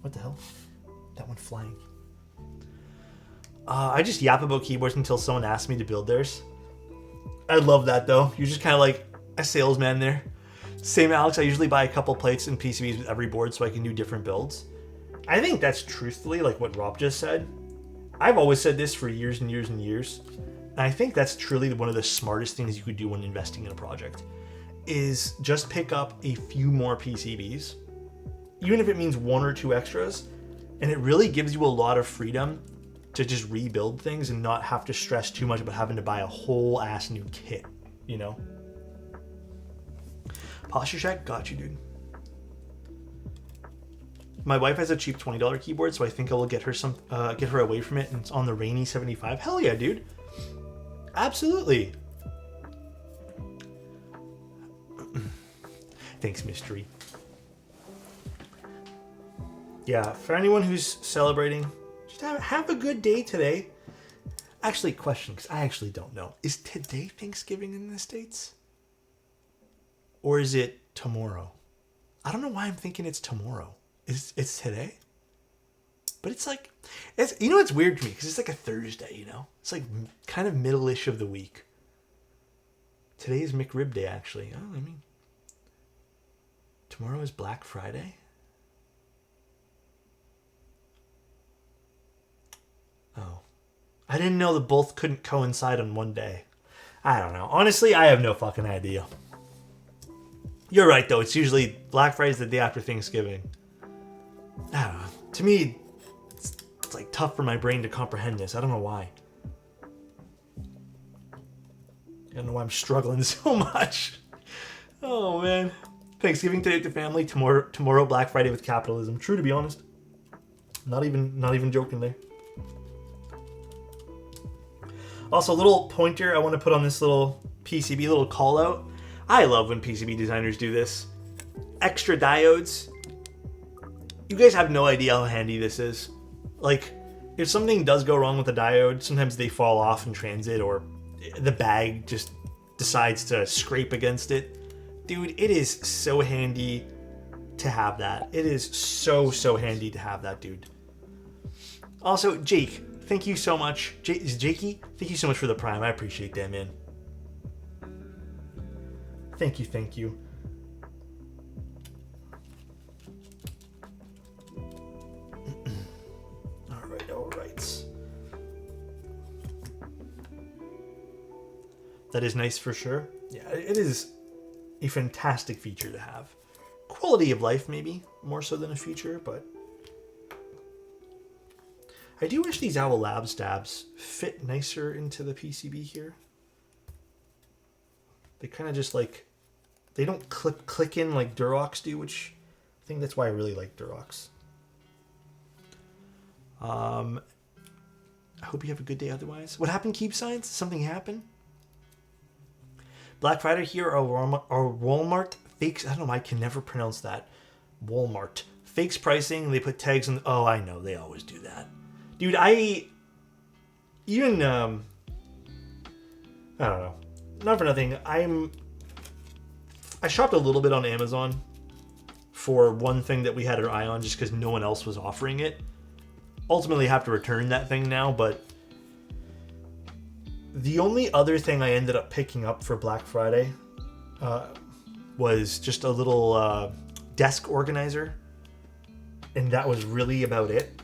A: What the hell? That one flying. I just yap about keyboards until someone asks me to build theirs. I love that though. You're just kind of like a salesman there. Same, Alex. I usually buy a couple plates and PCBs with every board so I can do different builds. I think that's truthfully like what Rob just said. I've always said this for years and years and years. And I think that's truly one of the smartest things you could do when investing in a project is just pick up a few more PCBs, even if it means 1 or 2 extras. And it really gives you a lot of freedom to just rebuild things and not have to stress too much about having to buy a whole ass new kit, Posture check? Got you, dude. My wife has a cheap $20 keyboard, so I think I will get her away from it, and it's on the Rainy 75. Hell yeah, dude. Absolutely. Thanks, Mystery. Yeah, for anyone who's celebrating, just have a good day today. Actually, question, because I actually don't know. Is today Thanksgiving in the States? Or is it tomorrow? I don't know why I'm thinking it's tomorrow. It's today? But it's like, it's weird to me because it's like a Thursday, you know? It's like kind of middle-ish of the week. Today is McRib Day, actually. Oh, I mean, tomorrow is Black Friday. Oh. I didn't know that both couldn't coincide on one day. I don't know. Honestly, I have no fucking idea. You're right, though. It's usually Black Friday's the day after Thanksgiving. I don't know. To me, it's like tough for my brain to comprehend this. I don't know why. I don't know why I'm struggling so much. Oh, man. Thanksgiving today with the family. Tomorrow Black Friday with capitalism. True, to be honest. Not even joking there. Also, a little pointer I want to put on this little PCB, little call out. I love when PCB designers do this. Extra diodes. You guys have no idea how handy this is. Like, if something does go wrong with the diode, sometimes they fall off in transit or the bag just decides to scrape against it. Dude, it is so handy to have that. It is so handy to have that, dude. Also, Jake, thank you so much. Jakey, thank you so much for the Prime. I appreciate that, man. Thank you. All right. That is nice for sure. Yeah, it is a fantastic feature to have. Quality of life, maybe, more so than a feature, but I do wish these Owl Labs tabs fit nicer into the PCB here. They kind of just like, they don't click in like Durox do, which I think that's why I really like Durox. I hope you have a good day otherwise. What happened, Keep Science? Something happened? Black Friday here or Walmart fakes. I don't know why I can never pronounce that. Walmart fakes pricing. They put tags on. Oh, I know. They always do that. Dude, I don't know. Not for nothing. I shopped a little bit on Amazon for one thing that we had our eye on just because no one else was offering it. Ultimately, have to return that thing now, but the only other thing I ended up picking up for Black Friday was just a little desk organizer, and that was really about it.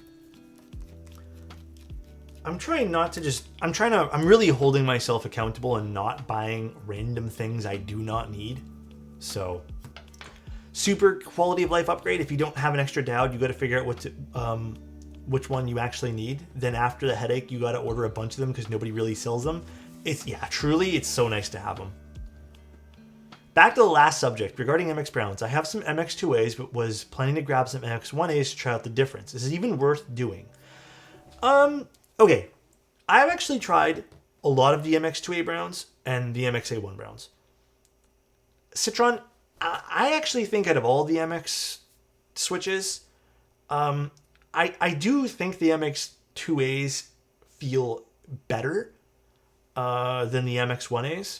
A: I'm really holding myself accountable and not buying random things I do not need. So, super quality of life upgrade. If you don't have an extra diode, you got to figure out which one you actually need. Then after the headache, you got to order a bunch of them because nobody really sells them. It's so nice to have them. Back to the last subject regarding MX Browns. I have some MX2As, but was planning to grab some MX1As to try out the difference. This is even worth doing. Okay. I've actually tried a lot of the MX2A Browns and the MXA1 Browns. Citron, I actually think out of all the MX switches, I do think the MX2As feel better than the MX1As.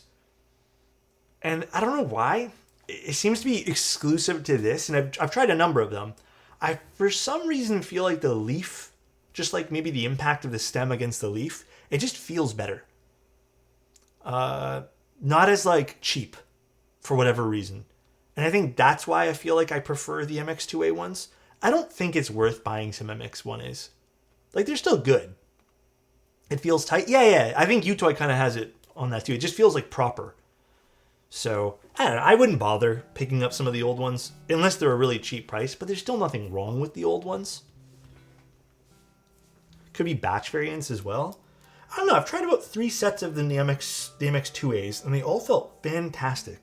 A: And I don't know why. It seems to be exclusive to this, and I've tried a number of them. I, for some reason, feel like the leaf, just like maybe the impact of the stem against the leaf, it just feels better. Not as, like, cheap, for whatever reason. And I think that's why I feel like I prefer the MX2A ones. I don't think it's worth buying some MX1As. Like, they're still good. It feels tight. Yeah. I think Utoy kind of has it on that, too. It just feels, like, proper. So, I don't know. I wouldn't bother picking up some of the old ones, unless they're a really cheap price, but there's still nothing wrong with the old ones. Could be batch variants as well. I don't know. I've tried about 3 sets of the MX2As, and they all felt fantastic.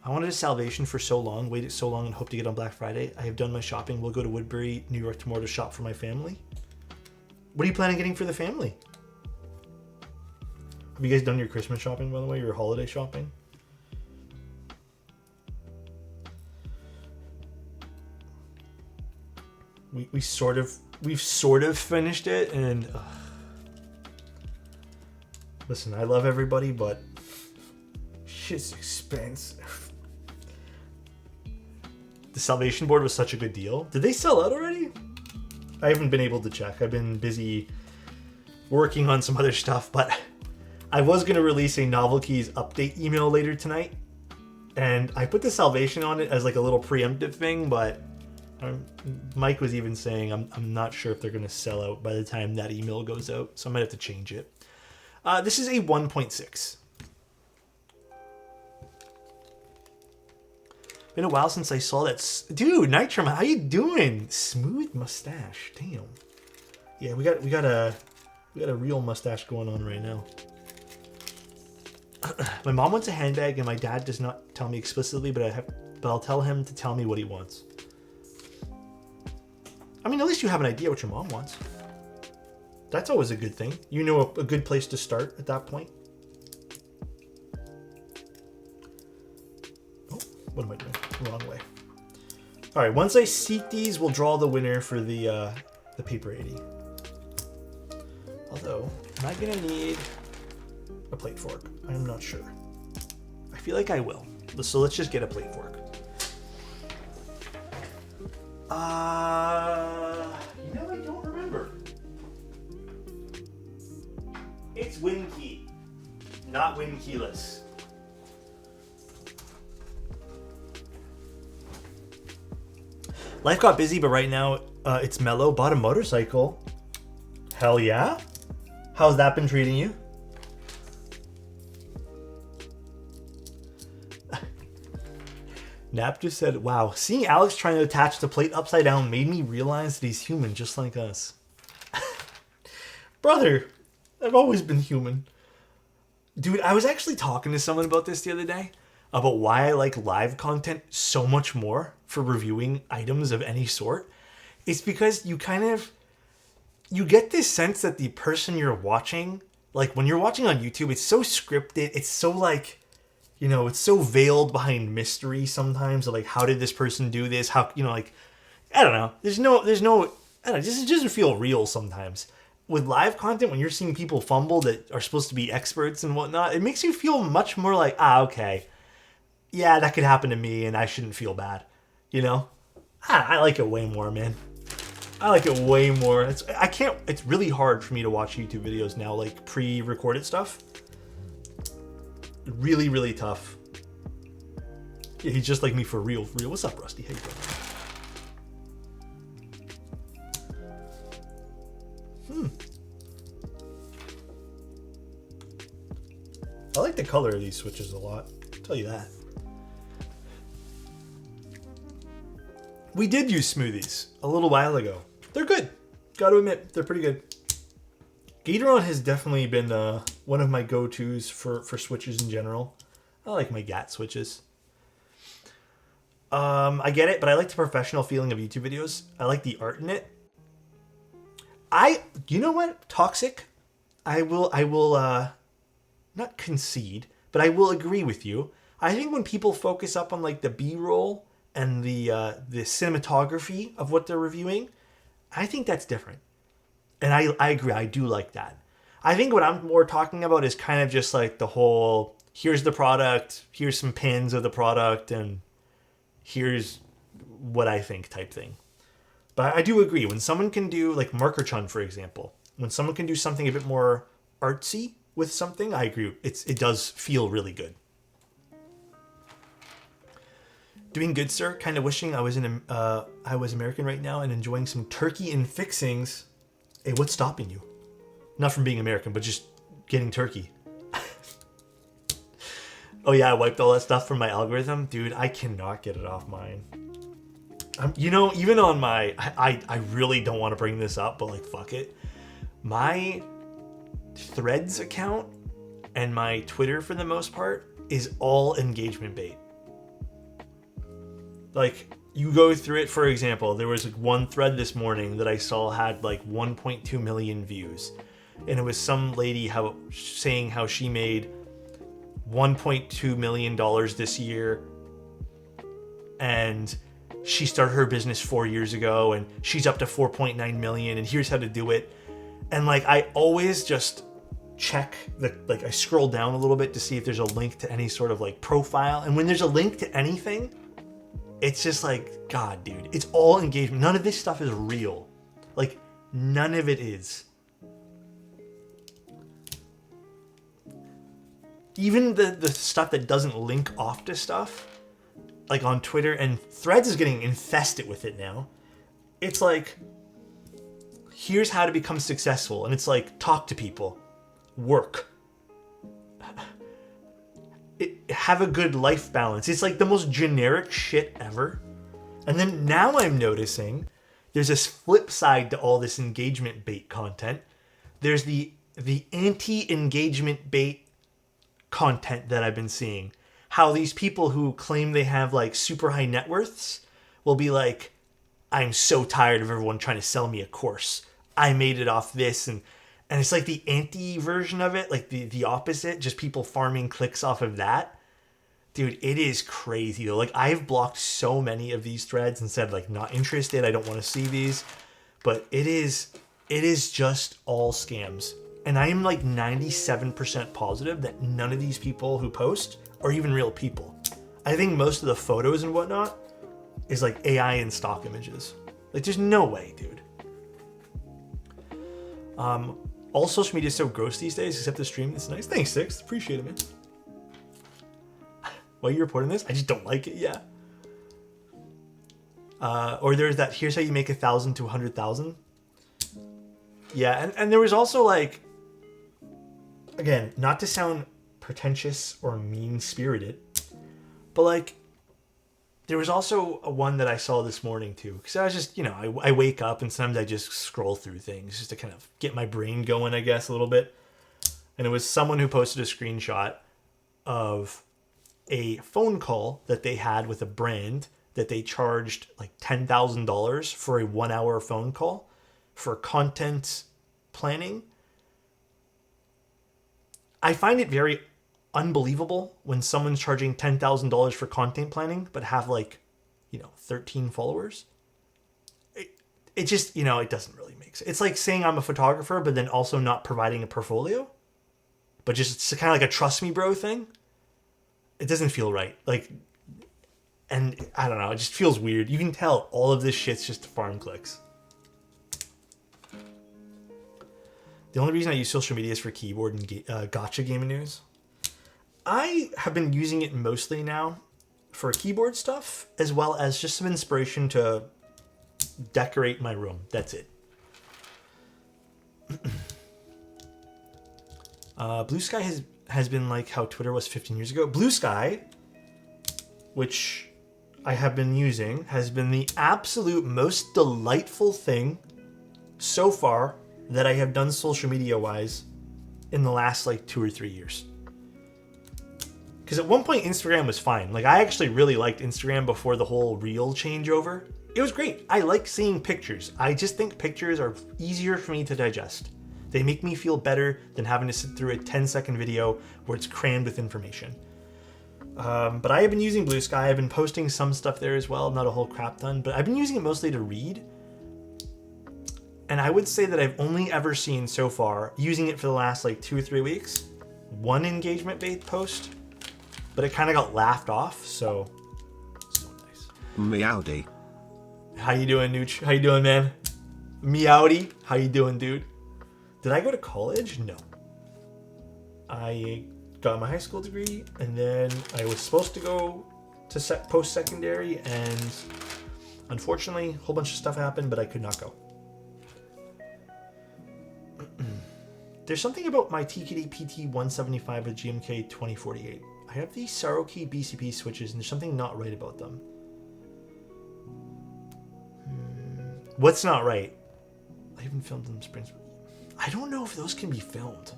A: I wanted a Salvation for so long, waited so long, and hope to get on Black Friday. I have done my shopping. We'll go to Woodbury, New York tomorrow to shop for my family. What are you planning on getting for the family? Have you guys done your Christmas shopping, by the way? Your holiday shopping? We've sort of finished it, and listen, I love everybody, but shit's expensive. The Salvation board was such a good deal. Did they sell out already? I haven't been able to check. I've been busy working on some other stuff, but I was going to release a Novel Keys update email later tonight, and I put the Salvation on it as like a little preemptive thing, but Mike was even saying I'm not sure if they're going to sell out by the time that email goes out, so I might have to change it. This is a 1.6. Been a while since I saw that. Dude, Nitrum, how you doing? Smooth mustache. Damn. Yeah, we got a real mustache going on right now. My mom wants a handbag, and my dad does not tell me explicitly, but I'll tell him to tell me what he wants. I mean, at least you have an idea what your mom wants. That's always a good thing. You know a good place to start at that point. Oh, what am I doing? Wrong way. All right, once I seat these, we'll draw the winner for the paper 80. Although, am I gonna need a plate fork? I'm not sure. I feel like I will. So let's just get a plate fork. You know, I don't remember. It's WinKey, not WinKeyless. Life got busy, but right now it's mellow. Bought a motorcycle. Hell yeah. How's that been treating you? Nap just said, wow, seeing Alex trying to attach the plate upside down made me realize that he's human just like us. Brother, I've always been human. Dude, I was actually talking to someone about this the other day, about why I like live content so much more for reviewing items of any sort. It's because you get this sense that the person you're watching, like when you're watching on YouTube, it's so scripted, it's so like, you know, it's so veiled behind mystery sometimes, like how did this person do this? How, you know, like, I don't know. There's no, I don't know, it just doesn't feel real sometimes. With live content, when you're seeing people fumble that are supposed to be experts and whatnot, it makes you feel much more like, okay, yeah, that could happen to me and I shouldn't feel bad, you know? I like it way more, man. I like it way more. It's really hard for me to watch YouTube videos now, like pre-recorded stuff. Really, really tough. Yeah, he's just like me for real, for real. What's up, Rusty? How you doing? I like the color of these switches a lot. I'll tell you that. We did use smoothies a little while ago. They're good. Gotta admit, they're pretty good. Gateron has definitely been one of my go-tos for switches in general. I like my GAT switches. I get it, but I like the professional feeling of YouTube videos. I like the art in it. You know what? Toxic. I will not concede, but I will agree with you. I think when people focus up on like the B-roll and the cinematography of what they're reviewing, I think that's different. And I agree, I do like that. I think what I'm more talking about is kind of just like the whole, here's the product, here's some pins of the product, and here's what I think type thing. But I do agree, when someone can do, like Marker-chun, for example, when someone can do something a bit more artsy with something, I agree, it does feel really good. Doing good, sir. Kind of wishing I was American right now and enjoying some turkey and fixings. Hey, what's stopping you? Not from being American, but just getting turkey. Oh yeah, I wiped all that stuff from my algorithm. Dude, I cannot get it off mine. You know, even on my... I really don't want to bring this up, but like, fuck it. My Threads account and my Twitter, for the most part, is all engagement bait. Like, you go through it, for example, there was like one thread this morning that I saw had like 1.2 million views. And it was some lady saying how she made $1.2 million this year. And she started her business 4 years ago and she's up to 4.9 million and here's how to do it. And like, I always just check like I scroll down a little bit to see if there's a link to any sort of like profile. And when there's a link to anything, it's just like, God, dude, it's all engagement. None of this stuff is real. Like, none of it is. Even the stuff that doesn't link off to stuff, like on Twitter, and Threads is getting infested with it now. It's like, here's how to become successful. And it's like, talk to people. Work. Have a good life balance. It's like the most generic shit ever. And then now I'm noticing there's this flip side to all this engagement bait content. There's the anti-engagement bait content that I've been seeing. How these people who claim they have like super high net worths will be like, I'm so tired of everyone trying to sell me a course. I made it off this. And it's like the anti version of it, like the opposite, just people farming clicks off of that. Dude, it is crazy though. Like, I've blocked so many of these threads and said like, not interested. I don't want to see these. But it is just all scams. And I am like 97% positive that none of these people who post are even real people. I think most of the photos and whatnot is like AI and stock images. Like, there's no way, dude. All social media is so gross these days, except the stream. It's nice. Thanks, Six. Appreciate it, man. Why are you reporting this? I just don't like it. Yeah. Or there's that, here's how you make 1,000 to 100,000. Yeah, and there was also like, again, not to sound pretentious or mean-spirited, but like, there was also a one that I saw this morning too, because I was just, you know, I wake up and sometimes I just scroll through things just to kind of get my brain going, I guess, a little bit. And it was someone who posted a screenshot of a phone call that they had with a brand that they charged like $10,000 for a 1 hour phone call for content planning. I find it very unbelievable when someone's charging $10,000 for content planning, but have like, 13 followers. It just, it doesn't really make sense. It's like saying I'm a photographer, but then also not providing a portfolio, but just it's kind of like a trust me bro thing. It doesn't feel right. Like, and I don't know, it just feels weird. You can tell all of this shit's just to farm clicks. The only reason I use social media is for keyboard and gotcha gaming news. I have been using it mostly now for keyboard stuff, as well as just some inspiration to decorate my room. That's it. Blue Sky has been like how Twitter was 15 years ago. Blue Sky, which I have been using, has been the absolute most delightful thing so far that I have done social media wise in the last like 2 or 3 years. Because at one point Instagram was fine. Like, I actually really liked Instagram before the whole reel changeover. It was great. I like seeing pictures. I just think pictures are easier for me to digest. They make me feel better than having to sit through a 10-second video where it's crammed with information. But I have been using Blue Sky. I've been posting some stuff there as well. Not a whole crap ton, but I've been using it mostly to read. And I would say that I've only ever seen so far, using it for the last like 2 or 3 weeks, one engagement bait post, but it kind of got laughed off. So nice.
B: Meowdy.
A: How you doing, Nooch? How you doing, man? Meowdy. How you doing, dude? Did I go to college? No. I got my high school degree, and then I was supposed to go to post-secondary, and unfortunately, a whole bunch of stuff happened, but I could not go. There's something about my TKD PT175 with GMK 2048. I have these Saroki BCP switches, and there's something not right about them. What's not right? I haven't filmed them sprints. I don't know if those can be filmed.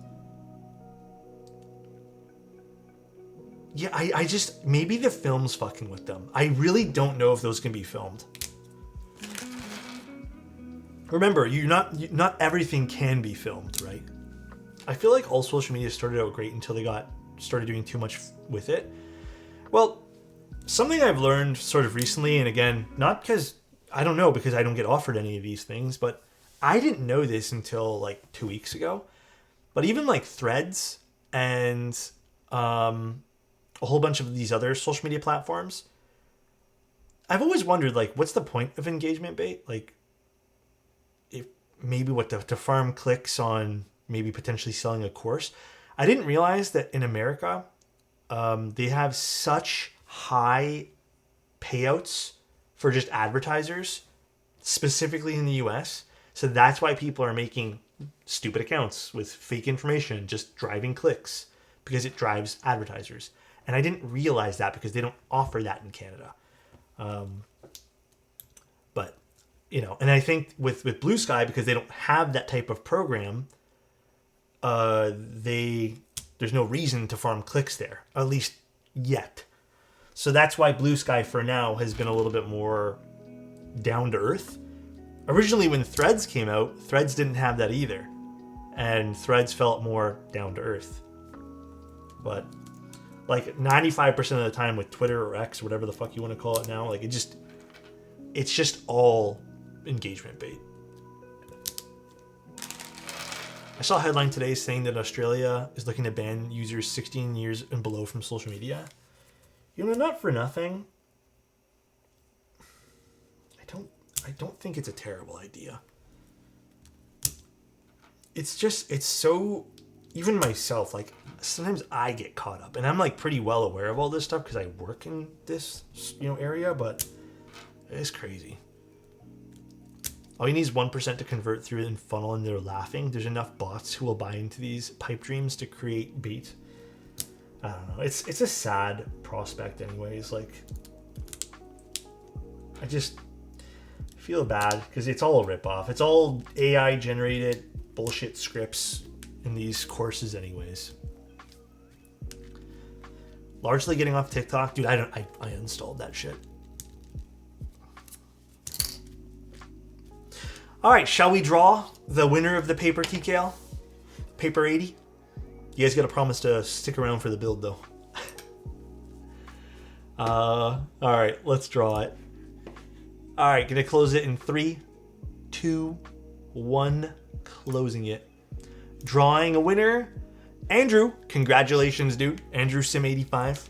A: Yeah, I just, maybe the film's fucking with them. I really don't know if those can be filmed. Remember, not everything can be filmed, right? I feel like all social media started out great until they started doing too much with it. Well, something I've learned sort of recently, and again, not because, I don't know, because I don't get offered any of these things, but I didn't know this until like 2 weeks ago. But even like Threads and a whole bunch of these other social media platforms, I've always wondered, like, what's the point of engagement bait? Like, maybe to farm clicks on maybe potentially selling a course. I didn't realize that in America, they have such high payouts for just advertisers, specifically in the US. So that's why people are making stupid accounts with fake information, just driving clicks, because it drives advertisers. And I didn't realize that because they don't offer that in Canada. But, and I think with Blue Sky, because they don't have that type of program, there's no reason to farm clicks there, at least yet. So that's why Blue Sky for now has been a little bit more down to earth. Originally, when Threads came out, Threads didn't have that either. And Threads felt more down to earth. But like 95% of the time with Twitter or X, whatever the fuck you want to call it now, like it's just all engagement bait. I saw a headline today saying that Australia is looking to ban users 16 years and below from social media. Not for nothing. I don't think it's a terrible idea. It's so, even myself, like sometimes I get caught up, and I'm like pretty well aware of all this stuff because I work in this, area, but it's crazy. All you need is 1% to convert through and funnel, and they're laughing. There's enough bots who will buy into these pipe dreams to create bait. I don't know. It's a sad prospect anyways. Like, I just feel bad because it's all a ripoff. It's all AI generated bullshit scripts in these courses anyways. Largely getting off TikTok. Dude, I uninstalled that shit. All right, shall we draw the winner of the paper TKL? Paper 80? You guys got to promise to stick around for the build, though. All right, let's draw it. All right, gonna close it in 3, 2, 1. Closing it. Drawing a winner. Andrew, congratulations, dude. Andrew Sim85.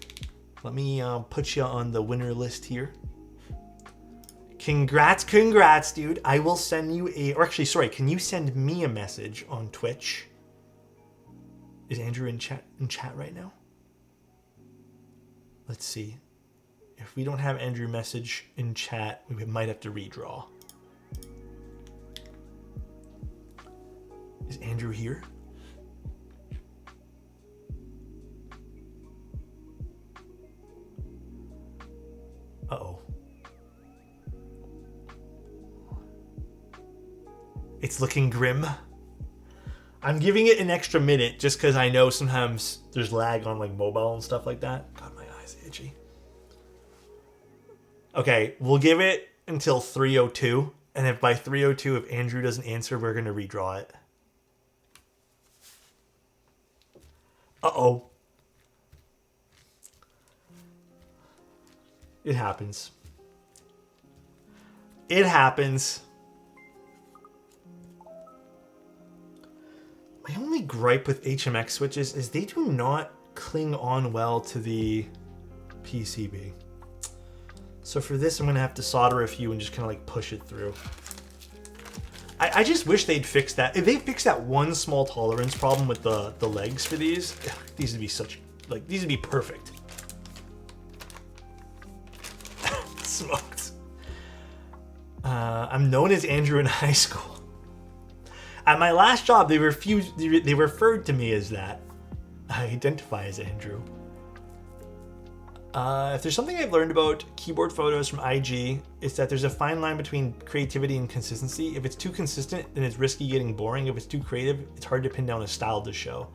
A: Let me put you on the winner list here. Congrats, dude. I will send you can you send me a message on Twitch? Is Andrew in chat right now? Let's see. If we don't have Andrew message in chat, we might have to redraw. Is Andrew here? Uh-oh. It's looking grim. I'm giving it an extra minute just because I know sometimes there's lag on like mobile and stuff like that. God, my eyes are itchy. Okay, we'll give it until 3:02, and if by 3:02 if Andrew doesn't answer, we're gonna redraw it. Uh-oh. It happens. It happens. My only gripe with HMX switches is they do not cling on well to the PCB. So for this, I'm going to have to solder a few and just kind of like push it through. I just wish they'd fix that. If they fix that one small tolerance problem with the legs for these would be these would be perfect. Smoked. I'm known as Andrew in high school. At my last job, they referred to me as that. I identify as Andrew. If there's something I've learned about keyboard photos from IG, it's that there's a fine line between creativity and consistency. If it's too consistent, then it's risky getting boring. If it's too creative, it's hard to pin down a style to show.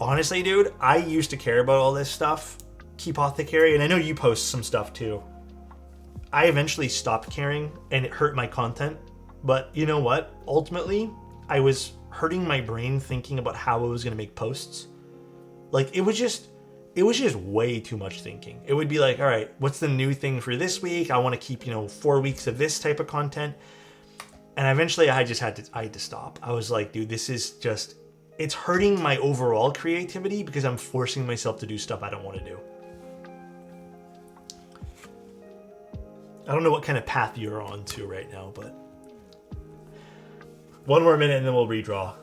A: Honestly, dude, I used to care about all this stuff. Keepothecary, and I know you post some stuff too. I eventually stopped caring, and it hurt my content. But you know what? Ultimately, I was hurting my brain thinking about how I was going to make posts. Like, it was just way too much thinking. It would be like, all right, what's the new thing for this week? I want to keep, 4 weeks of this type of content. And eventually I had to stop. I was like, dude, this is just, it's hurting my overall creativity because I'm forcing myself to do stuff I don't want to do. I don't know what kind of path you're on to right now, but One more minute and then we'll redraw.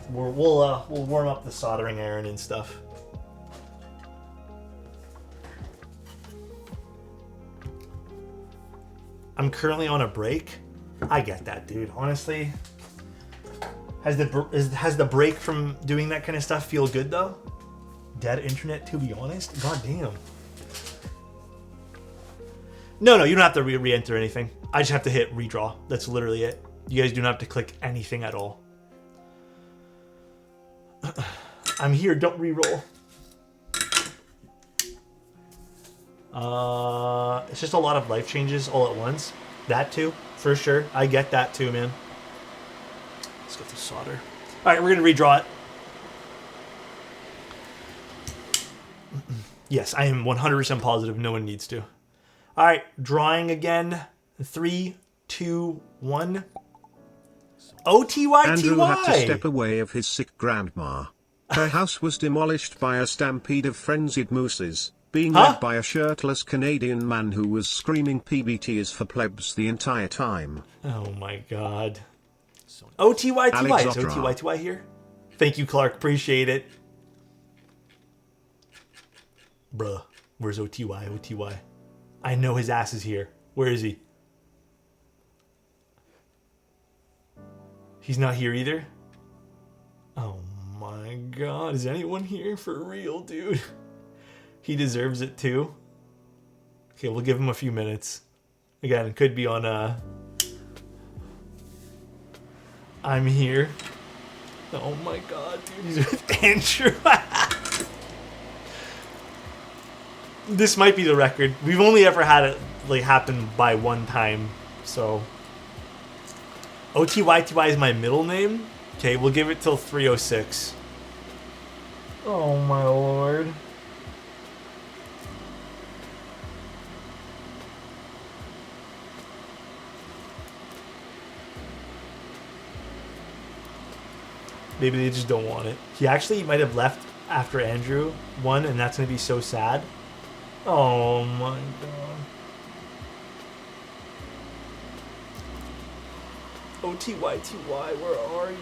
A: We'll warm up the soldering iron and stuff. I'm currently on a break. I get that, dude. Honestly, has the break from doing that kind of stuff feel good though? Dead internet, to be honest. God damn. No, you don't have to re-enter anything. I just have to hit redraw. That's literally it. You guys do not have to click anything at all. I'm here. Don't re-roll. It's just a lot of life changes all at once. That too, for sure. I get that too, man. Let's get the solder. All right, we're gonna redraw it. Yes, I am 100% positive no one needs to. All right, drawing again. 3, 2, 1. O-T-Y-T-Y.
B: Andrew had to step away of his sick grandma. Her house was demolished by a stampede of frenzied mooses, being led by a shirtless Canadian man who was screaming PBT is for plebs the entire time.
A: Oh my god. O-T-Y-T-Y. Is O-T-Y-T-Y here? Thank you, Clark. Appreciate it. Bruh, where's O-T-Y? O-T-Y. I know his ass is here. Where is he? He's not here either? Oh my god. Is anyone here for real, dude? He deserves it too. Okay, we'll give him a few minutes. Again, it could be on I'm here. Oh my god, dude. He's with Andrew. This might be the record. We've only ever had it like happen by one time, so O-T-Y-T-Y is my middle name. Okay, we'll give it till 3:06. Oh my lord. Maybe they just don't want it. He actually might have left after Andrew won, and that's going to be so sad. Oh my god. O-T-Y-T-Y, where are you?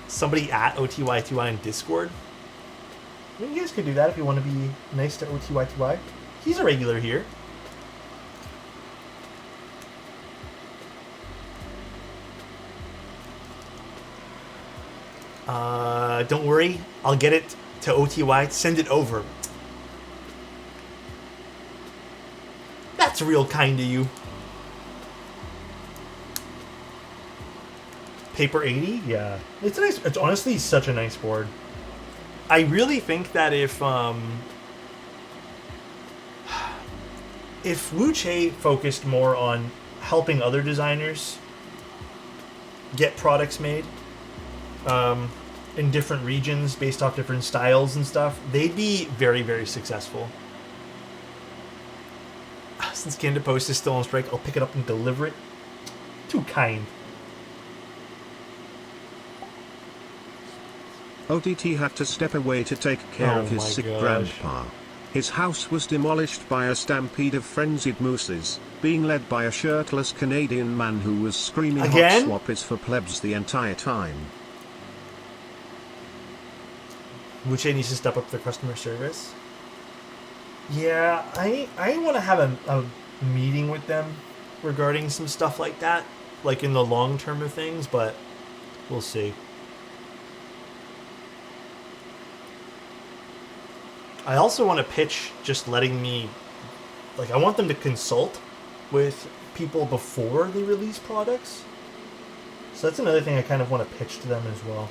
A: Somebody at O-T-Y-T-Y in Discord? I mean, you guys could do that if you want to be nice to O-T-Y-T-Y. He's a regular here. Don't worry. I'll get it to OTY. Send it over. That's real kind of you. Paper 80? Yeah. It's nice. It's honestly such a nice board. I really think that if Wu-Che focused more on helping other designers get products made, in different regions based off different styles and stuff, they'd be very, very successful. Since Canada Post is still on strike, I'll pick it up and deliver it. Too kind.
B: ODT had to step away to take care of his sick grandpa. His house was demolished by a stampede of frenzied mooses, being led by a shirtless Canadian man who was screaming hot swap is for plebs the entire time.
A: Wu-Che needs to step up their customer service. Yeah, I want to have a meeting with them regarding some stuff like that, like in the long term of things, but we'll see. I also want to pitch just letting me, like, I want them to consult with people before they release products. So that's another thing I kind of want to pitch to them as well.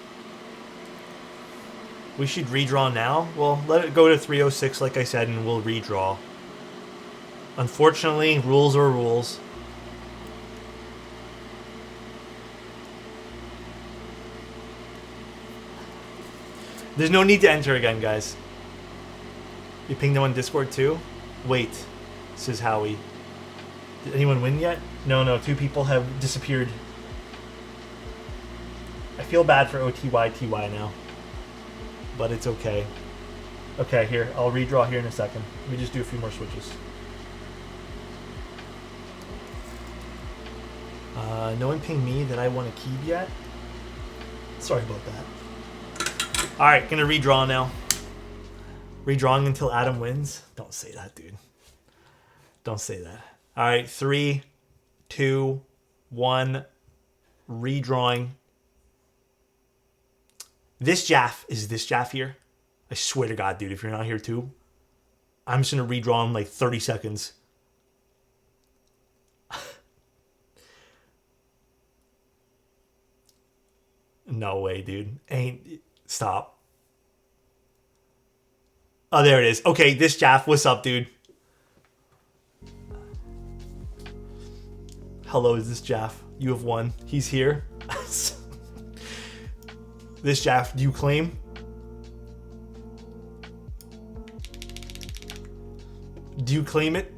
A: We should redraw now? Well, let it go to 3:06 like I said, and we'll redraw. Unfortunately, rules are rules. There's no need to enter again, guys. You pinged them on Discord too? Wait, says Howie. Did anyone win yet? No, 2 people have disappeared. I feel bad for OTYTY now. But it's okay. Okay, here. I'll redraw here in a second. Let me just do a few more switches. No one pinged me that I won a keep yet. Sorry about that. All right, gonna redraw now. Redrawing until Adam wins. Don't say that, dude. Don't say that. All right, 3, 2, 1. Redrawing. This Jaff is this Jaff here. I swear to God, dude, if you're not here too, I'm just gonna redraw in like 30 seconds. No way, dude. Stop. Oh, there it is. Okay, this Jaff. What's up, dude? Hello, is this Jaff? You have won. He's here. This Jaff, do you claim? Do you claim it?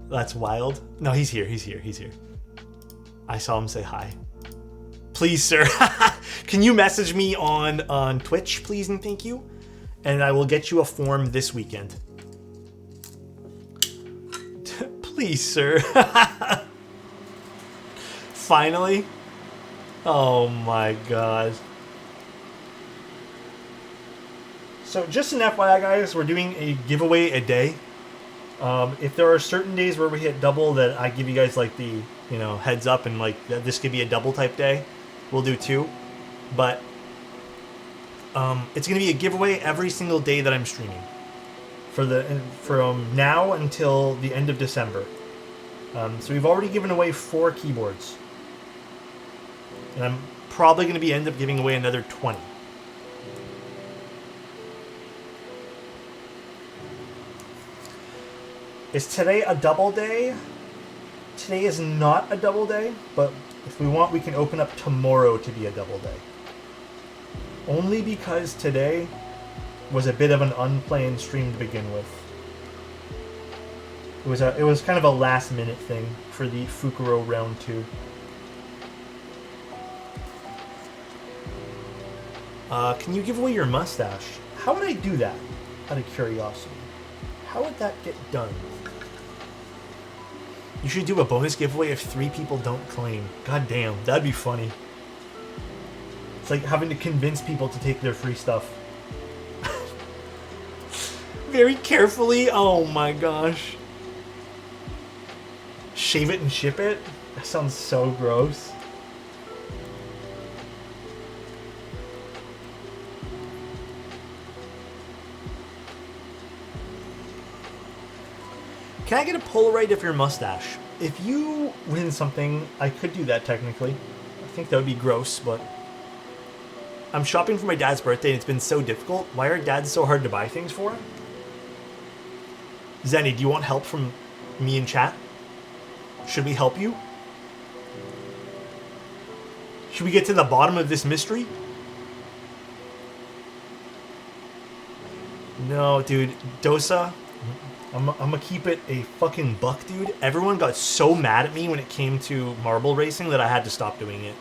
A: That's wild. No, he's here. He's here. He's here. I saw him say hi. Please, sir. Can you message me on Twitch, please, and thank you? And I will get you a form this weekend. Please, sir. Finally? Oh my god. So just an FYI, guys, we're doing a giveaway a day. If there are certain days where we hit double that I give you guys like the, you know, heads up and like this could be a double type day, we'll do 2. But it's going to be a giveaway every single day that I'm streaming from now until the end of December. So we've already given away 4 keyboards. And I'm probably going to end up giving away another 20. Is today a double day? Today is not a double day, but if we want, we can open up tomorrow to be a double day. Only because today was a bit of an unplanned stream to begin with. It was kind of a last minute thing for the Fukuro round 2. Can you give away your mustache? How would I do that? Out of curiosity. How would that get done? You should do a bonus giveaway if 3 people don't claim. God damn, that'd be funny. It's like having to convince people to take their free stuff. Very carefully. Oh my gosh. Shave it and ship it? That sounds so gross. Can I get a Polaroid of your mustache? If you win something, I could do that technically. I think that would be gross, but... I'm shopping for my dad's birthday and it's been so difficult. Why are dads so hard to buy things for? Zenny, do you want help from me in chat? Should we help you? Should we get to the bottom of this mystery? No, dude. Dosa... I'm gonna keep it a fucking buck, dude. Everyone got so mad at me when it came to marble racing that I had to stop doing it.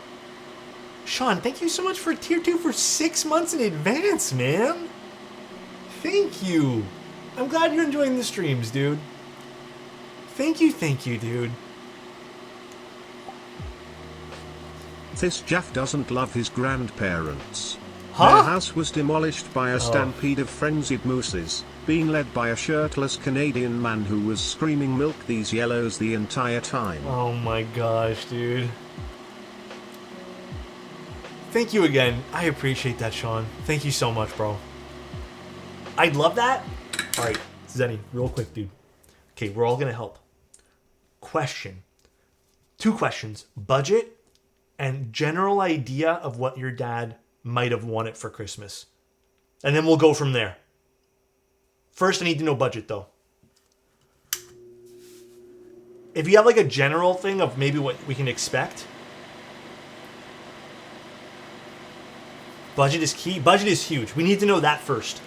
A: Sean, thank you so much for tier 2 for 6 months in advance, man. Thank you. I'm glad you're enjoying the streams, dude. Thank you, dude.
B: This Jaff doesn't love his grandparents.
A: Huh?
B: Their house was demolished by a stampede of frenzied mooses, being led by a shirtless Canadian man who was screaming "milk these yellows" the entire time.
A: Oh my gosh, dude. Thank you again. I appreciate that, Sean. Thank you so much, bro. I'd love that. All right, Zenny, real quick, dude. Okay, we're all gonna help. Question. 2 questions. Budget and general idea of what your dad might have wanted for Christmas. And then we'll go from there. First, I need to know budget, though. If you have like a general thing of maybe what we can expect. Budget is key. Budget is huge. We need to know that first.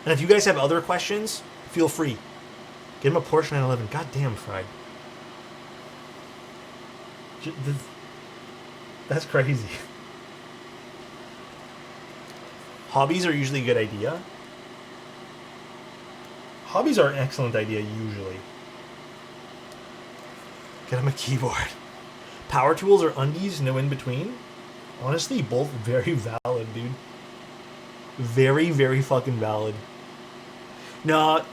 A: And if you guys have other questions, feel free. Get him a Porsche 911. God damn, Fried. That's crazy. Hobbies are usually a good idea. Hobbies are an excellent idea, usually. Get him a keyboard. Power tools or undies, no in between? Honestly, both very valid, dude. Very, very fucking valid. No,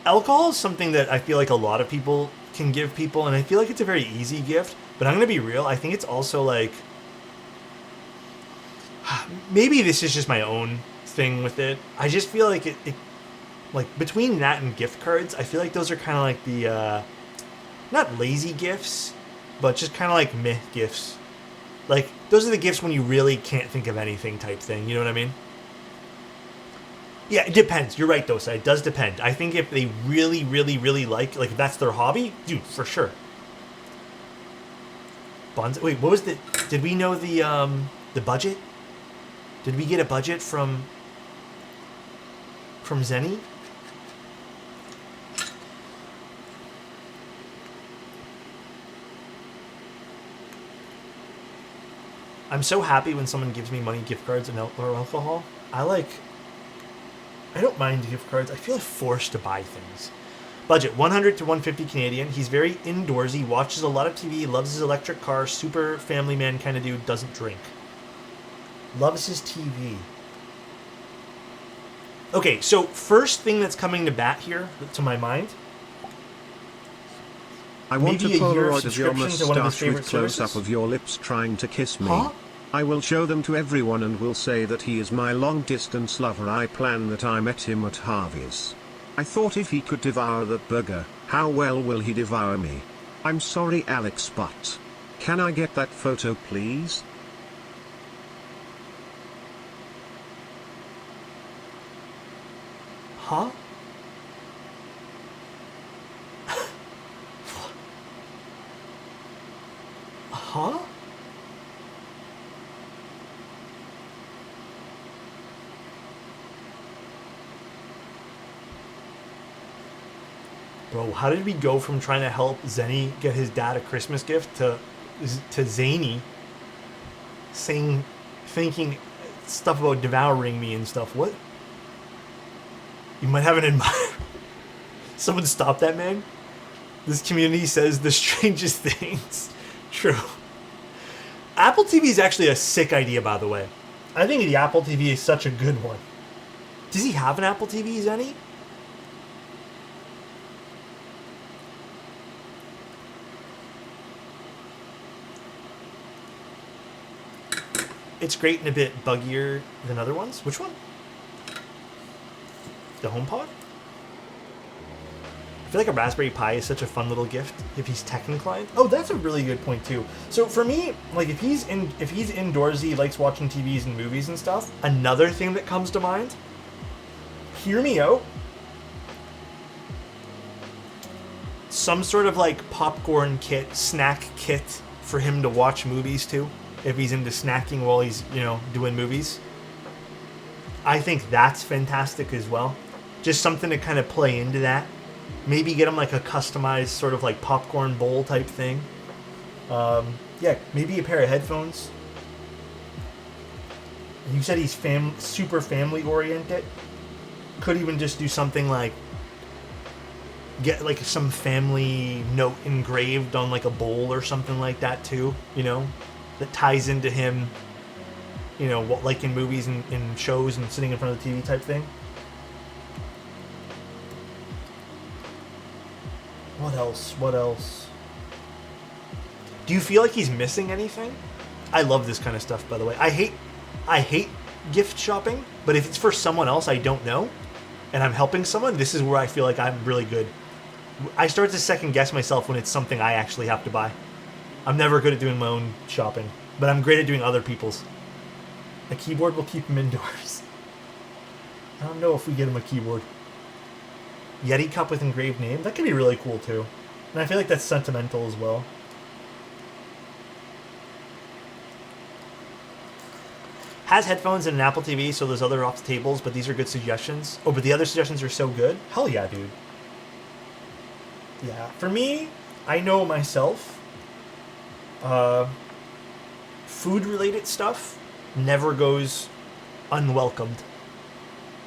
A: alcohol is something that I feel like a lot of people can give people, and I feel like it's a very easy gift, but I'm going to be real, I think it's also like... Maybe this is just my own thing with it. I just feel like it like, between that and gift cards, I feel like those are kind of like the, not lazy gifts, but just kind of like meh gifts. Like, those are the gifts when you really can't think of anything type thing, you know what I mean? Yeah, it depends. You're right, Dosa. It does depend. I think if they really, really, really like if that's their hobby, dude, for sure. Bonds. Wait, what was the... Did we know the budget? Did we get a budget from Zenny? I'm so happy when someone gives me money, gift cards, and or alcohol. I don't mind gift cards. I feel forced to buy things. Budget, 100 to 150 Canadian. He's very indoorsy, watches a lot of TV, loves his electric car, super family man kind of dude, doesn't drink. Loves his TV. Okay, so first thing that's coming to bat here, to my mind.
B: I want
A: maybe
B: a
A: a year of
B: Polaroid of your
A: subscription to one of his
B: moustache
A: favorite
B: with close-up
A: services?
B: of your lips trying to kiss me.
A: Huh?
B: I will show them to everyone and will say that he is my long-distance lover. I plan that I met him at Harvey's. I thought if he could devour that burger, how well will he devour me? I'm sorry, Alex, but can I get that photo, please?
A: Huh? Huh? Bro, how did we go from trying to help Zenny get his dad a Christmas gift to Zany thinking stuff about devouring me and stuff? What? You might have an admirer. Someone stop that man. This community says the strangest things. True. Apple TV is actually a sick idea, by the way. I think the Apple TV is such a good one. Does he have an Apple TV, Zenny? It's great and a bit buggier than other ones. Which one? The HomePod? I feel like a Raspberry Pi is such a fun little gift if he's tech inclined. Oh, that's a really good point too. So for me, like if he's indoorsy, likes watching TVs and movies and stuff, another thing that comes to mind, hear me out, some sort of like popcorn kit, snack kit for him to watch movies too, if he's into snacking while he's, doing movies. I think that's fantastic as well. Just something to kind of play into that. Maybe get him like a customized sort of like popcorn bowl type thing. Yeah, maybe a pair of headphones. You said he's super family oriented. Could even just do something like get like some family note engraved on like a bowl or something like that too, that ties into him, what like in movies and shows and sitting in front of the TV type thing. What else? Do you feel like he's missing anything? I love this kind of stuff, by the way. I hate gift shopping, but if it's for someone else I don't know, and I'm helping someone, this is where I feel like I'm really good. I start to second guess myself when it's something I actually have to buy. I'm never good at doing my own shopping, but I'm great at doing other people's. A keyboard will keep him indoors. I don't know if we get him a keyboard. Yeti cup with engraved name. That could be really cool too. And I feel like that's sentimental as well. Has headphones and an Apple TV, so there's other off the tables, but these are good suggestions. Oh, but the other suggestions are so good. Hell yeah, dude. Yeah, for me, I know myself. Food-related stuff never goes unwelcomed.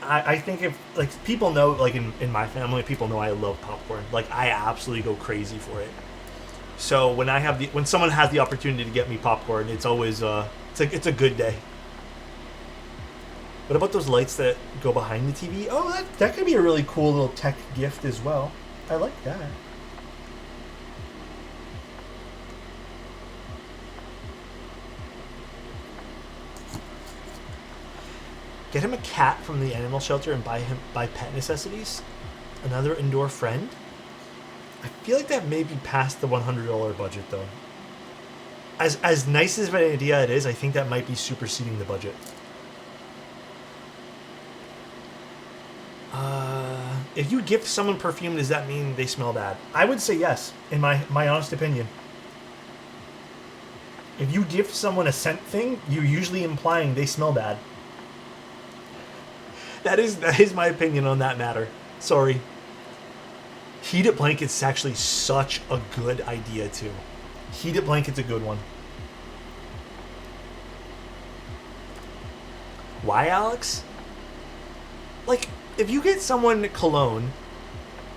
A: I think if, like, people know, like, in my family, people know I love popcorn. Like, I absolutely go crazy for it. So when someone has the opportunity to get me popcorn, it's always it's a good day. What about those lights that go behind the TV? Oh, that could be a really cool little tech gift as well. I like that. Get him a cat from the animal shelter and buy pet necessities. Another indoor friend. I feel like that may be past the $100 budget though. As nice as an idea it is, I think that might be superseding the budget. If you gift someone perfume, does that mean they smell bad? I would say yes, in my honest opinion. If you gift someone a scent thing, you're usually implying they smell bad. That is my opinion on that matter. Sorry. Heated blankets is actually such a good idea too. Heated blanket's a good one. Why, Alex? Like, if you get someone cologne,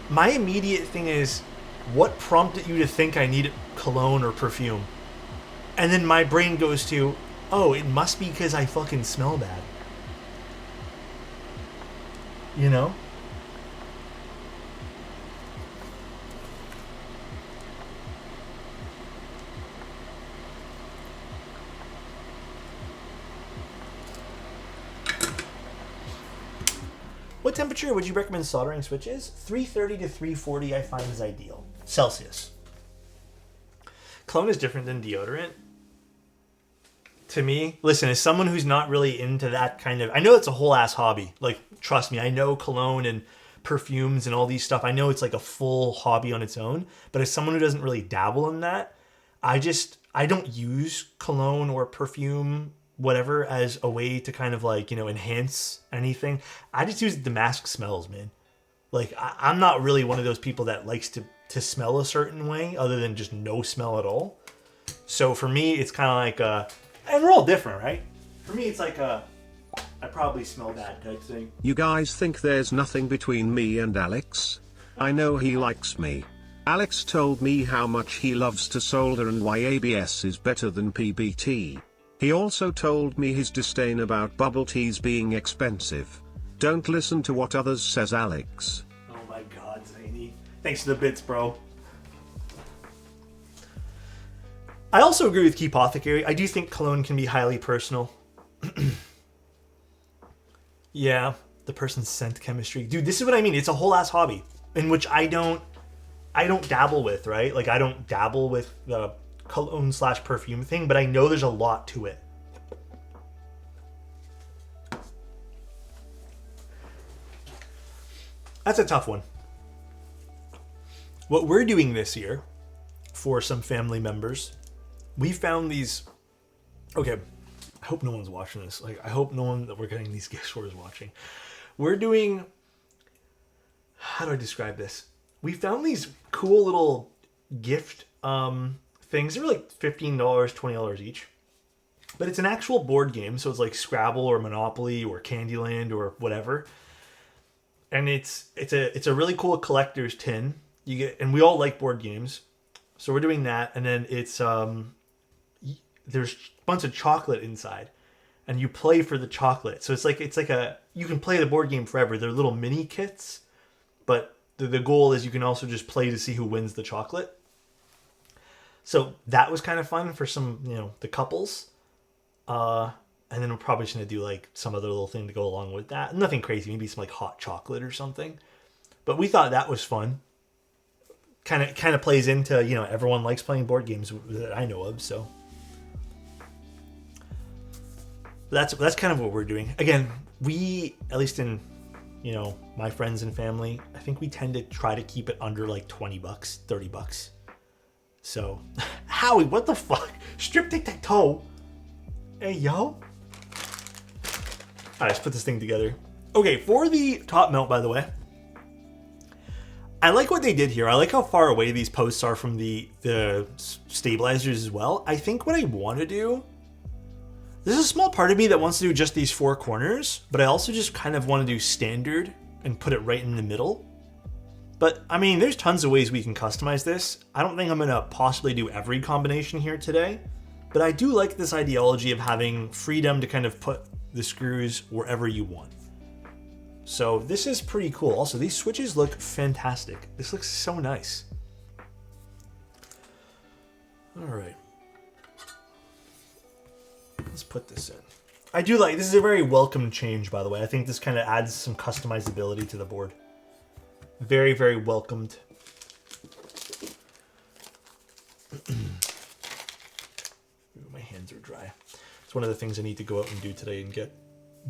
A: my immediate thing is, what prompted you to think I need cologne or perfume? And then my brain goes to, oh, it must be because I fucking smell bad. You know? What temperature would you recommend soldering switches? 330 to 340 I find is ideal. Celsius. Cologne is different than deodorant. To me, listen, as someone who's not really into that kind of... I know it's a whole ass hobby. Like, trust me, I know cologne and perfumes and all these stuff. I know it's like a full hobby on its own. But as someone who doesn't really dabble in that, I don't use cologne or perfume, whatever, as a way to kind of like, enhance anything. I just use it to mask smells, man. Like, I'm not really one of those people that likes to smell a certain way other than just no smell at all. So for me, it's kind of like and we're all different, right? For me, it's like I probably smell bad type thing.
B: You guys think there's nothing between me and Alex? I know he likes me. Alex told me how much he loves to solder and why ABS is better than PBT. He also told me his disdain about bubble teas being expensive. Don't listen to what others says, Alex.
A: Oh my god, Zany. Thanks for the bits, bro. I also agree with Keepothecary. I do think cologne can be highly personal. Yeah, the person's scent chemistry. Dude, this is what I mean. It's a whole ass hobby in which I don't dabble with, right? Like, I don't dabble with the cologne / perfume thing, but I know there's a lot to it. That's a tough one. What we're doing this year for some family members, we found these... Okay, I hope no one's watching this. Like, I hope no one that we're getting these gifts for is watching. We're doing... How do I describe this? We found these cool little gift things. They were like $15, $20 each. But it's an actual board game, so it's like Scrabble or Monopoly or Candyland or whatever. And it's a really cool collector's tin. And we all like board games. So we're doing that, and then it's there's a bunch of chocolate inside, and you play for the chocolate. So it's like you can play the board game forever. They're little mini kits, but the goal is you can also just play to see who wins the chocolate. So that was kind of fun for some, the couples. And then we're probably just gonna do like some other little thing to go along with that. Nothing crazy, maybe some like hot chocolate or something. But we thought that was fun. Kind of plays into, everyone likes playing board games that I know of, so that's kind of what we're doing. Again, we, at least in my friends and family, I think we tend to try to keep it under like $20, $30. So Howie, what the fuck? Strip tic-tac-toe. Hey yo. All right, let's put this thing together. Okay, for the top melt, by the way, I like what they did here. I like how far away these posts are from the stabilizers as well. I think what I want to do, there's a small part of me that wants to do just these four corners, but I also just kind of want to do standard and put it right in the middle. But, I mean, there's tons of ways we can customize this. I don't think I'm going to possibly do every combination here today. But I do like this ideology of having freedom to kind of put the screws wherever you want. So this is pretty cool. Also, these switches look fantastic. This looks so nice. All right. Let's put this in. I do like, this is a very welcome change, by the way. I think this kind of adds some customizability to the board. Very, very welcomed. My hands are dry. It's one of the things I need to go out and do today and get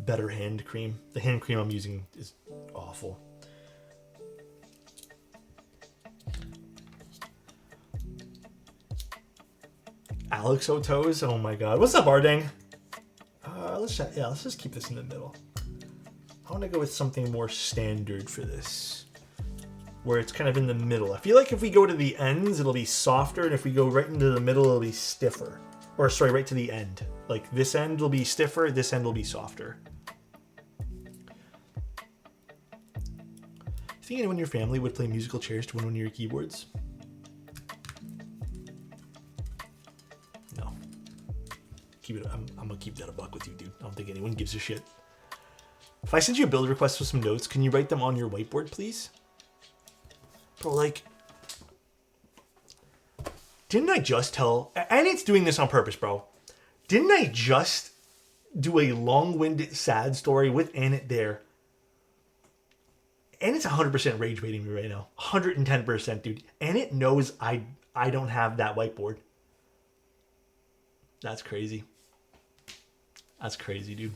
A: better hand cream. The hand cream I'm using is awful. Alexotos, oh my god. What's up, Ardang? Let's just keep this in the middle. I want to go with something more standard for this, where it's kind of in the middle. I feel like if we go to the ends, it'll be softer, and if we go right into the middle, it'll be stiffer. Or sorry, right to the end. Like this end will be stiffer, this end will be softer. Think anyone in your family would play musical chairs to win one of your keyboards? No. Keep it. I'm gonna keep that a buck with you, dude. I don't think anyone gives a shit. If I send you a build request with some notes, can you write them on your whiteboard, please? Bro, like, didn't I just tell? And it's doing this on purpose, bro. Didn't I just do a long-winded, sad story with Annette there? And it's 100% rage baiting me right now. 110%, dude. And it knows I don't have that whiteboard. That's crazy. That's crazy, dude.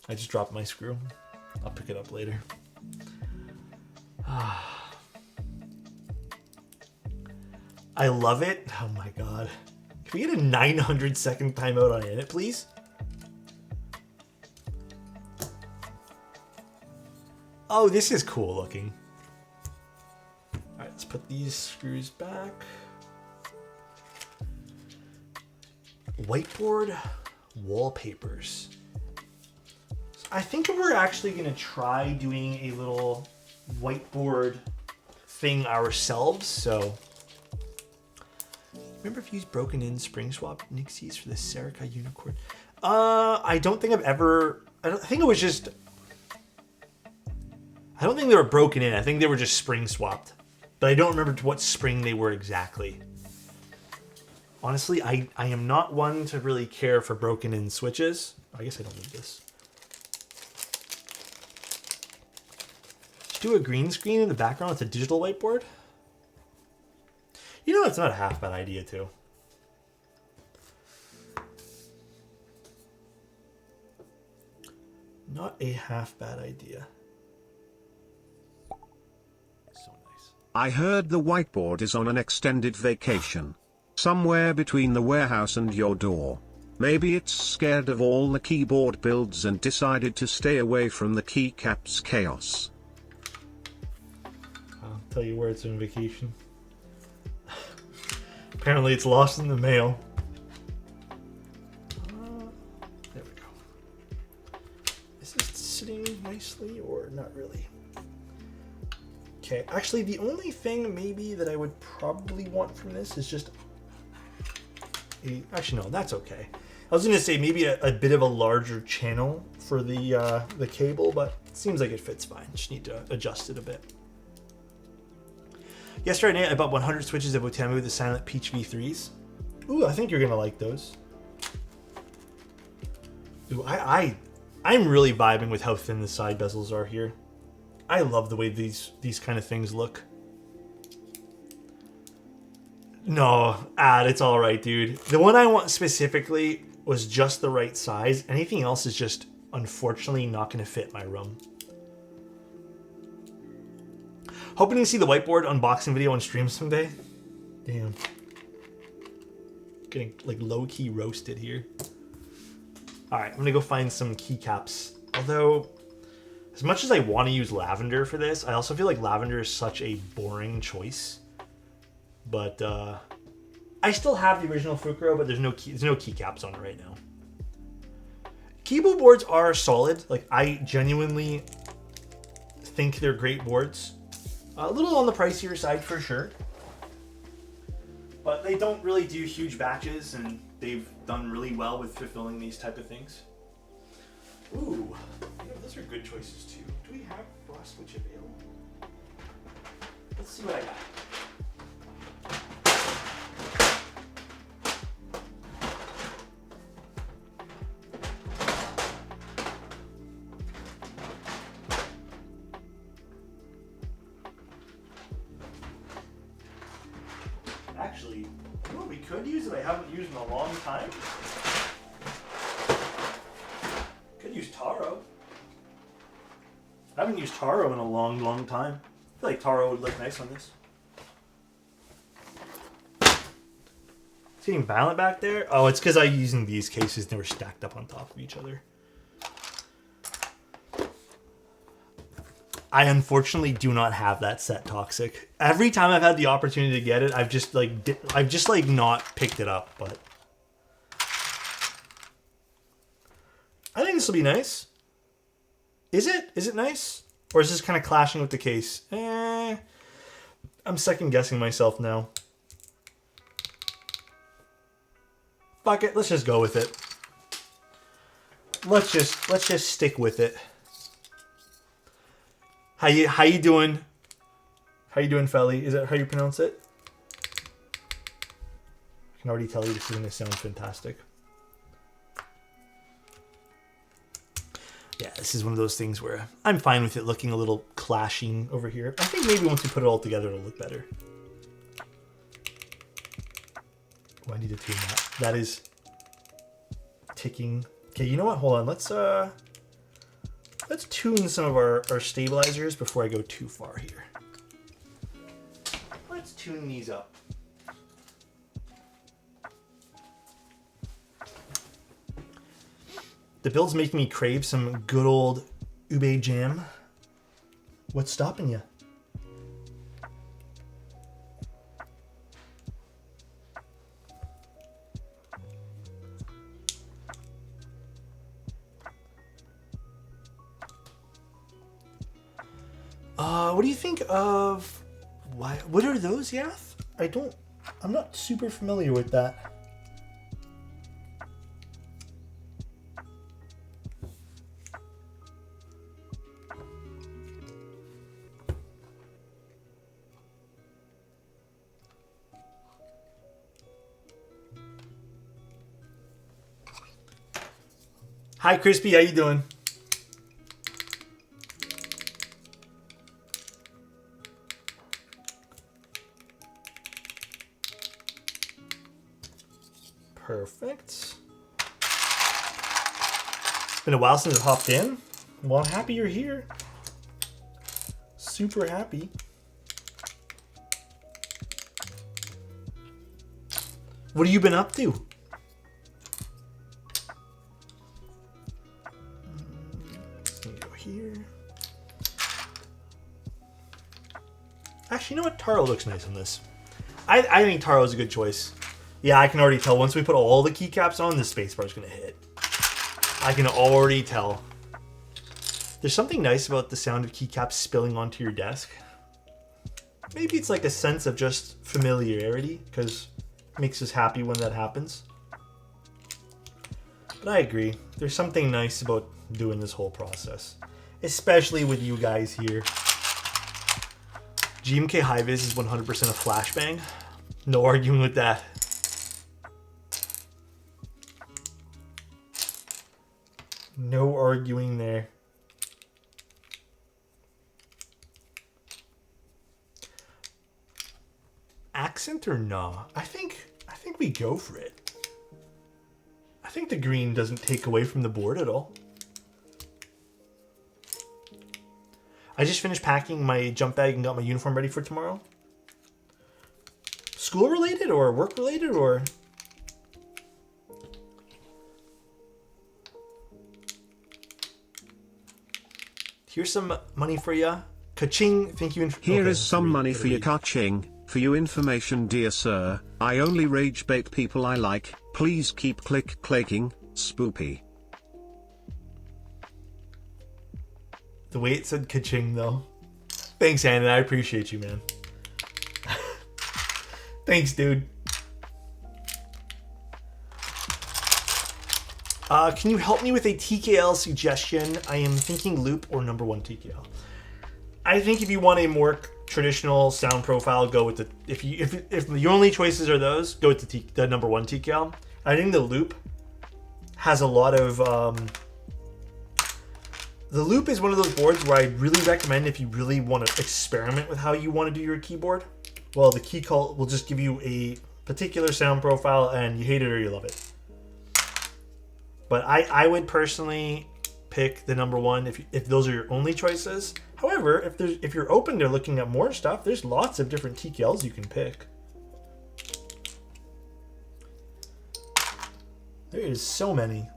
A: I just dropped my screw. I'll pick it up later. I love it. Oh my god. Can we get a 900-second timeout on Annette, please? Oh, this is cool looking. Alright, let's put these screws back. Whiteboard wallpapers. I think we're actually going to try doing a little whiteboard thing ourselves, so... Remember if you used broken in spring swap Nixies for the Serica Unicorn? I don't think I've ever... I think it was just... I don't think they were broken in. I think they were just spring swapped. But I don't remember to what spring they were exactly. Honestly, I am not one to really care for broken in switches. I guess I don't need this. Do a green screen in the background with a digital whiteboard? You know, it's not a half bad idea, too. Not a half bad idea. So nice.
B: I heard the whiteboard is on an extended vacation. Somewhere between the warehouse and your door. Maybe it's scared of all the keyboard builds and decided to stay away from the keycaps chaos.
A: I'll tell you where it's on vacation. Apparently it's lost in the mail. There we go. Is this sitting nicely or not really? Okay, actually the only thing maybe that I would probably want from this is just actually no, that's okay. I was gonna say maybe a bit of a larger channel for the cable, but it seems like it fits fine. Just need to adjust it a bit. Yesterday night I bought 100 switches of Otemu, the Silent Peach V3s. Ooh, I think you're gonna like those. Ooh, I'm really vibing with how thin the side bezels are here. I love the way these kind of things look. No, it's all right, dude. The one I want specifically was just the right size. Anything else is just, unfortunately, not going to fit my room. Hoping to see the whiteboard unboxing video on stream someday. Damn. Getting, like, low-key roasted here. Alright, I'm going to go find some keycaps. Although, as much as I want to use lavender for this, I also feel like lavender is such a boring choice. But I still have the original Fukuro, but there's no keycaps on it right now. Keyboard boards are solid. Like, I genuinely think they're great boards. A little on the pricier side for sure. But they don't really do huge batches, and they've done really well with fulfilling these type of things. Ooh, those are good choices too. Do we have raw switch available? Let's see what I got. Actually, you know what we could use that I haven't used in a long time? Could use taro. I haven't used taro in a long, long time. I feel like taro would look nice on this. It's getting violent back there? Oh, it's because I'm using these cases and they were stacked up on top of each other. I unfortunately do not have that set Toxic. Every time I've had the opportunity to get it, I've just like not picked it up, but I think this will be nice. Is it? Is it nice? Or is this kind of clashing with the case? I'm second guessing myself now. Fuck it, let's just go with it. Let's just stick with it. How you doing? How you doing, Felly? Is that how you pronounce it? I can already tell you this is gonna sound fantastic. Yeah, this is one of those things where I'm fine with it looking a little clashing over here. I think maybe once we put it all together, it'll look better. Oh, I need to tune that. That is ticking. Okay, you know what? Hold on. Let's tune some of our stabilizers before I go too far here. Let's tune these up. The build's making me crave some good old ube jam. What's stopping you? What do you think of... What are those, Yath? I'm not super familiar with that. Hi, Crispy. How you doing? Perfect. It's been a while since I've hopped in. Well, I'm happy you're here. Super happy. What have you been up to? Let me go here. Actually, you know what? Taro looks nice on this. I think Taro is a good choice. Yeah, I can already tell. Once we put all the keycaps on, this spacebar is going to hit. I can already tell. There's something nice about the sound of keycaps spilling onto your desk. Maybe it's like a sense of just familiarity, because it makes us happy when that happens. But I agree. There's something nice about doing this whole process. Especially with you guys here. GMK High-Vis is 100% a flashbang. No arguing with that. No arguing there. Accent or nah? I think we go for it. I think the green doesn't take away from the board at all. I just finished packing my jump bag and got my uniform ready for tomorrow. School related or work related or? Here's some money for ya. Ka-ching, thank you.
B: Here is some money for your ka-ching. For your information, dear sir, I only rage bait people I like. Please keep clicking, spoopy.
A: The way it said ka-ching though. Thanks, Anna. I appreciate you, man. Thanks, dude. Can you help me with a TKL suggestion? I am thinking loop or number 1 TKL. I think if you want a more traditional sound profile, go with the if your only choices are those, go with the number 1 TKL. I think the loop has a lot of the loop is one of those boards where I really recommend if you really want to experiment with how you want to do your keyboard. Well, the key cult will just give you a particular sound profile, and you hate it or you love it. But I would personally pick the number 1 if those are your only choices. However, if you're open to looking at more stuff, there's lots of different TKLs you can pick. There is so many.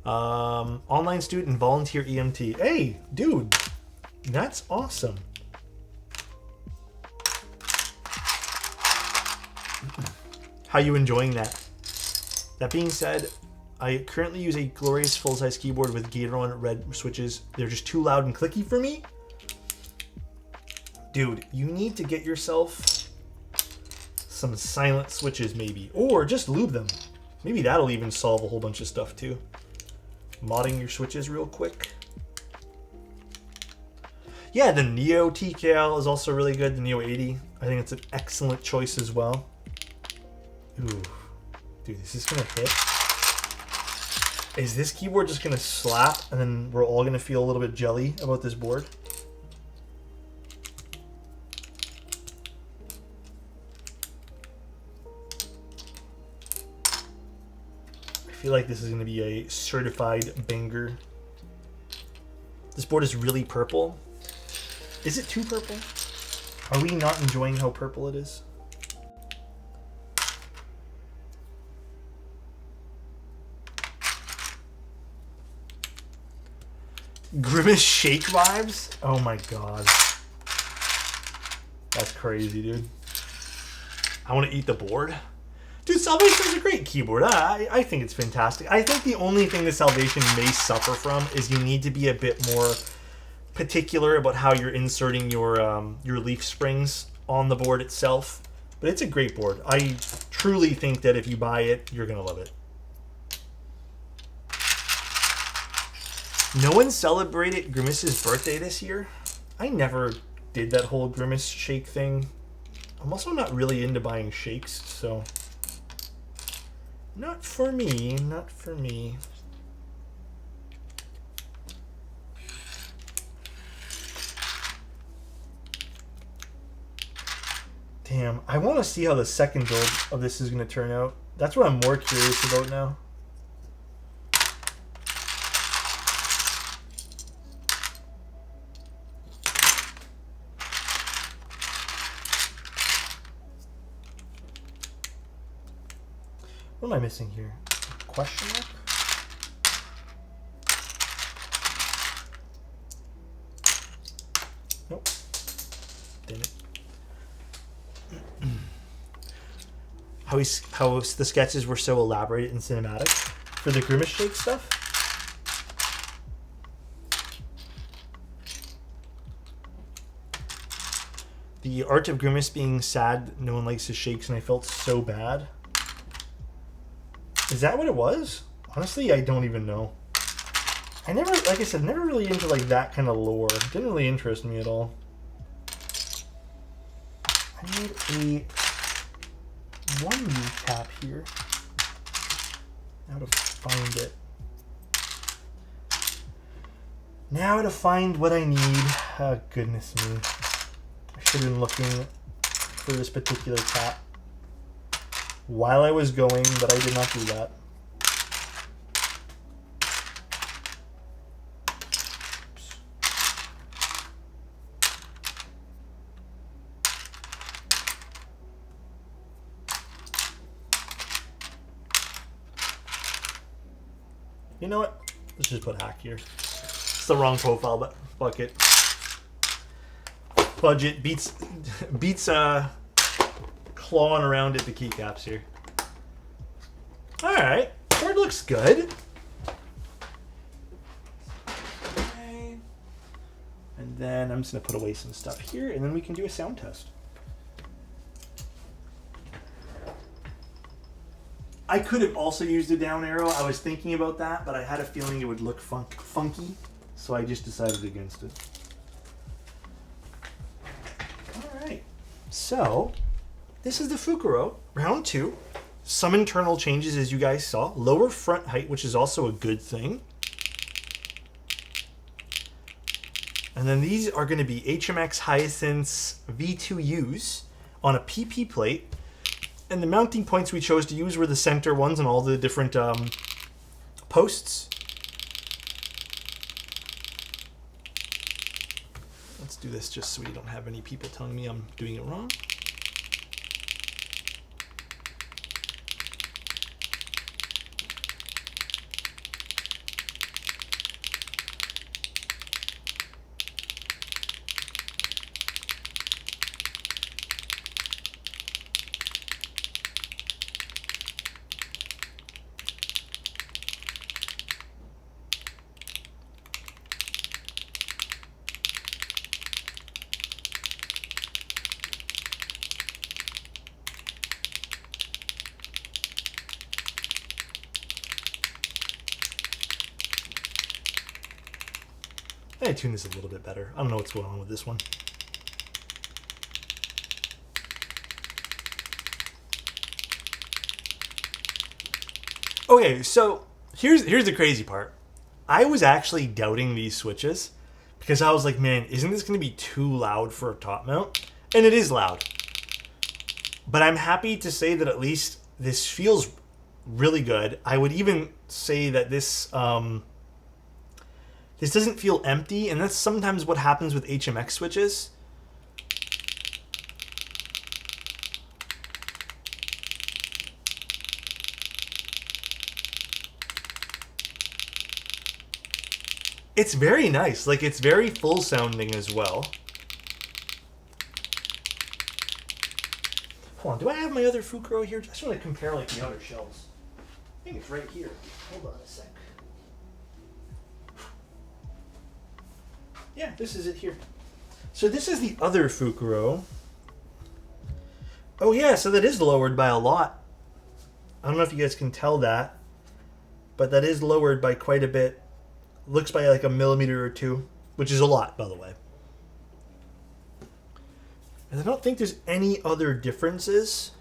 A: Online student and volunteer EMT. Hey, dude, that's awesome. How you enjoying that? That being said, I currently use a glorious full-size keyboard with Gateron red switches. They're just too loud and clicky for me. Dude, you need to get yourself some silent switches maybe, or just lube them. Maybe that'll even solve a whole bunch of stuff too. Modding your switches real quick. Yeah, the Neo TKL is also really good, the Neo 80. I think it's an excellent choice as well. Ooh. Dude, is this gonna hit? Is this keyboard just gonna slap and then we're all gonna feel a little bit jelly about this board? I feel like this is gonna be a certified banger. This board is really purple. Is it too purple? Are we not enjoying how purple it is? Grimace Shake vibes? Oh my god. That's crazy, dude. I want to eat the board. Dude, Salvation is a great keyboard. I think it's fantastic. I think the only thing that Salvation may suffer from is you need to be a bit more particular about how you're inserting your leaf springs on the board itself. But it's a great board. I truly think that if you buy it, you're going to love it. No one celebrated Grimace's birthday this year. I never did that whole Grimace shake thing. I'm also not really into buying shakes, so... Not for me, not for me. Damn, I want to see how the second build of this is going to turn out. That's what I'm more curious about now. What am I missing here? Question mark? Nope. Damn it. How the sketches were so elaborate and cinematic for the Grimace Shake stuff. The art of Grimace being sad, no one likes his shakes, and I felt so bad. Is that what it was? Honestly, I don't even know. I never, like I said, never really into like that kind of lore. It didn't really interest me at all. I need one recap here. Now to find it. Now to find what I need. Oh, goodness me. I should have been looking for this particular cap while I was going, but I did not do that. Oops. You know what? Let's just put hack here. It's the wrong profile, but fuck it. Budget beats clawing around at the keycaps here. Alright, board looks good. Okay. And then I'm just going to put away some stuff here, and then we can do a sound test. I could have also used a down arrow. I was thinking about that, but I had a feeling it would look funky, so I just decided against it. All right. So, this is the Fukuro, round 2. Some internal changes, as you guys saw. Lower front height, which is also a good thing. And then these are going to be HMX Hyacinth's V2Us on a PP plate. And the mounting points we chose to use were the center ones on all the different posts. Let's do this just so we don't have any people telling me I'm doing it wrong. I tune this a little bit better. I don't know what's going on with this one. Okay, so here's the crazy part. I was actually doubting these switches because I was like, man, isn't this going to be too loud for a top mount? And it is loud. But I'm happy to say that at least this feels really good. I would even say that this this doesn't feel empty, and that's sometimes what happens with HMX switches. It's very nice. Like, it's very full sounding as well. Hold on, do I have my other Fukuro here? I just want to compare like the other shelves. I think it's right here. Hold on a sec. Yeah, this is it here. So this is the other Fukuro. Oh yeah, so that is lowered by a lot. I don't know if you guys can tell that, but that is lowered by quite a bit. Looks by like a millimeter or two, which is a lot, by the way. And I don't think there's any other differences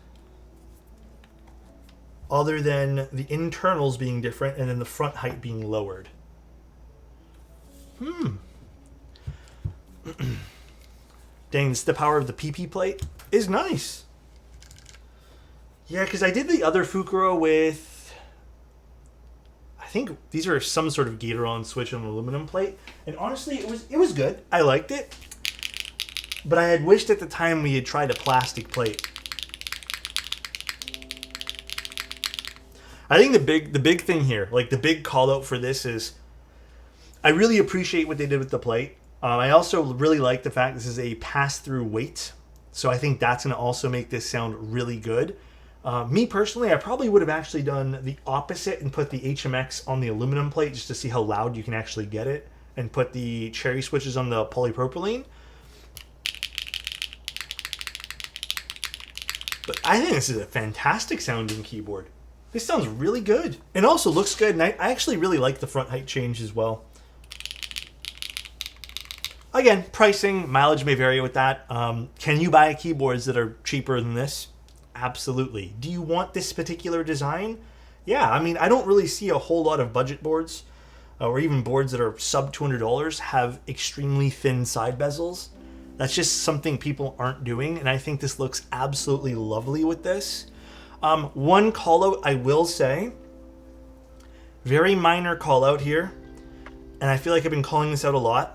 A: other than the internals being different and then the front height being lowered. Dang, this, the power of the PP plate is nice. Yeah, because I did the other Fukuro with, I think these are some sort of Gatoron switch on an aluminum plate, and honestly, it was good. I liked it, but I had wished at the time we had tried a plastic plate. I think the big thing here, like the big call out for this is, I really appreciate what they did with the plate. I also really like the fact this is a pass-through weight, so I think that's going to also make this sound really good. Me personally, I probably would have actually done the opposite and put the HMX on the aluminum plate just to see how loud you can actually get it, and put the cherry switches on the polypropylene. But I think this is a fantastic sounding keyboard. This sounds really good. And also looks good, and I actually really like the front height change as well. Again, pricing, mileage may vary with that. Can you buy keyboards that are cheaper than this? Absolutely. Do you want this particular design? Yeah, I mean, I don't really see a whole lot of budget boards, or even boards that are sub $200 have extremely thin side bezels. That's just something people aren't doing, and I think this looks absolutely lovely with this. One call out I will say, very minor call out here, and I feel like I've been calling this out a lot.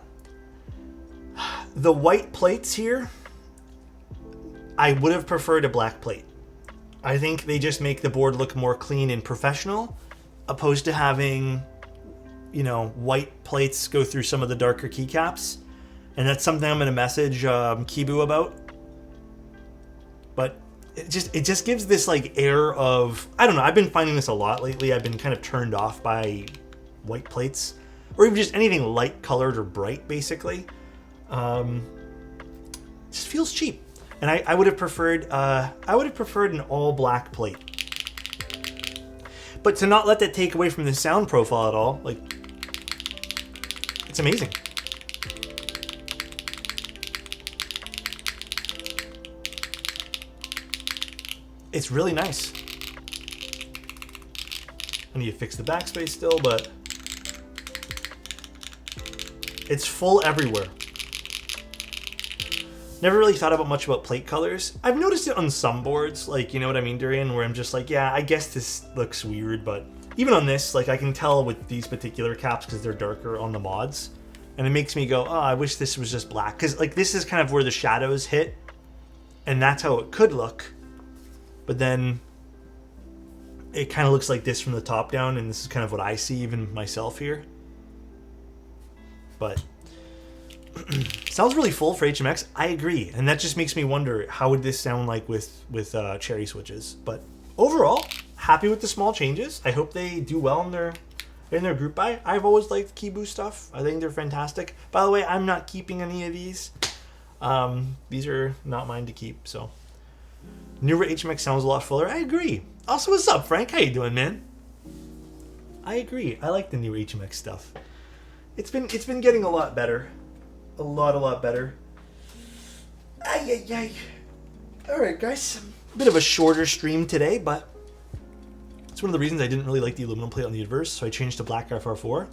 A: The white plates here, I would have preferred a black plate. I think they just make the board look more clean and professional, opposed to having, you know, white plates go through some of the darker keycaps. And that's something I'm going to message Kibu about. But it just gives this like air of, I don't know, I've been finding this a lot lately. I've been kind of turned off by white plates, or even just anything light colored or bright, basically. Just feels cheap. And I would have preferred an all black plate. But to not let that take away from the sound profile at all, like, it's amazing. It's really nice. I need to fix the backspace still, but it's full everywhere. Never really thought about much about plate colors. I've noticed it on some boards, like, you know what I mean, Durian, where I'm just like, yeah, I guess this looks weird, but even on this, like, I can tell with these particular caps because they're darker on the mods, and it makes me go, oh, I wish this was just black, because, like, this is kind of where the shadows hit, and that's how it could look, but then it kind of looks like this from the top down, and this is kind of what I see even myself here. But sounds really full for HMX. I agree, and that just makes me wonder how would this sound like with cherry switches. But overall, happy with the small changes. I hope they do well in their group buy. I've always liked Kibu stuff. I think they're fantastic. By the way, I'm not keeping any of these. These are not mine to keep. So newer HMX sounds a lot fuller. I agree. Also, what's up, Frank? How you doing, man? I agree. I like the new HMX stuff. It's been getting a lot better. A lot better. Ay. Alright, guys. A bit of a shorter stream today, but it's one of the reasons I didn't really like the aluminum plate on the Adverse, so I changed to black FR4.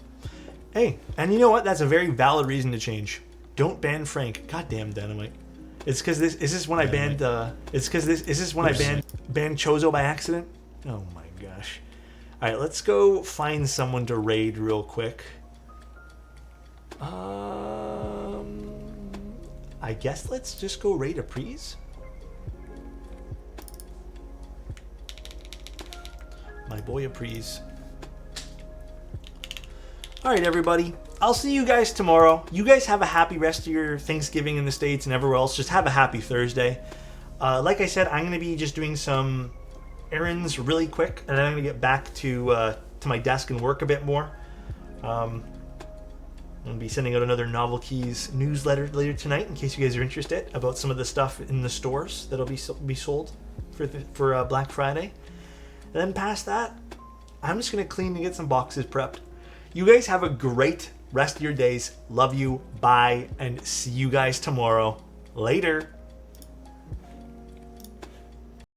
A: Hey, and you know what? That's a very valid reason to change. Don't ban Frank. Goddamn Dynamite. It's because this is this when Dynamite. I banned is this when I banned Chozo by accident? Oh my gosh. Alright, let's go find someone to raid real quick. I guess let's just go raid a Prees. My boy a Prees. Alright, everybody. I'll see you guys tomorrow. You guys have a happy rest of your Thanksgiving in the States and everywhere else. Just have a happy Thursday. Like I said, I'm going to be just doing some errands really quick, and then I'm going to get back to my desk and work a bit more. I'm going to be sending out another Novel Keys newsletter later tonight in case you guys are interested about some of the stuff in the stores that'll be sold for Black Friday. And then past that, I'm just going to clean and get some boxes prepped. You guys have a great rest of your days. Love you. Bye. And see you guys tomorrow. Later.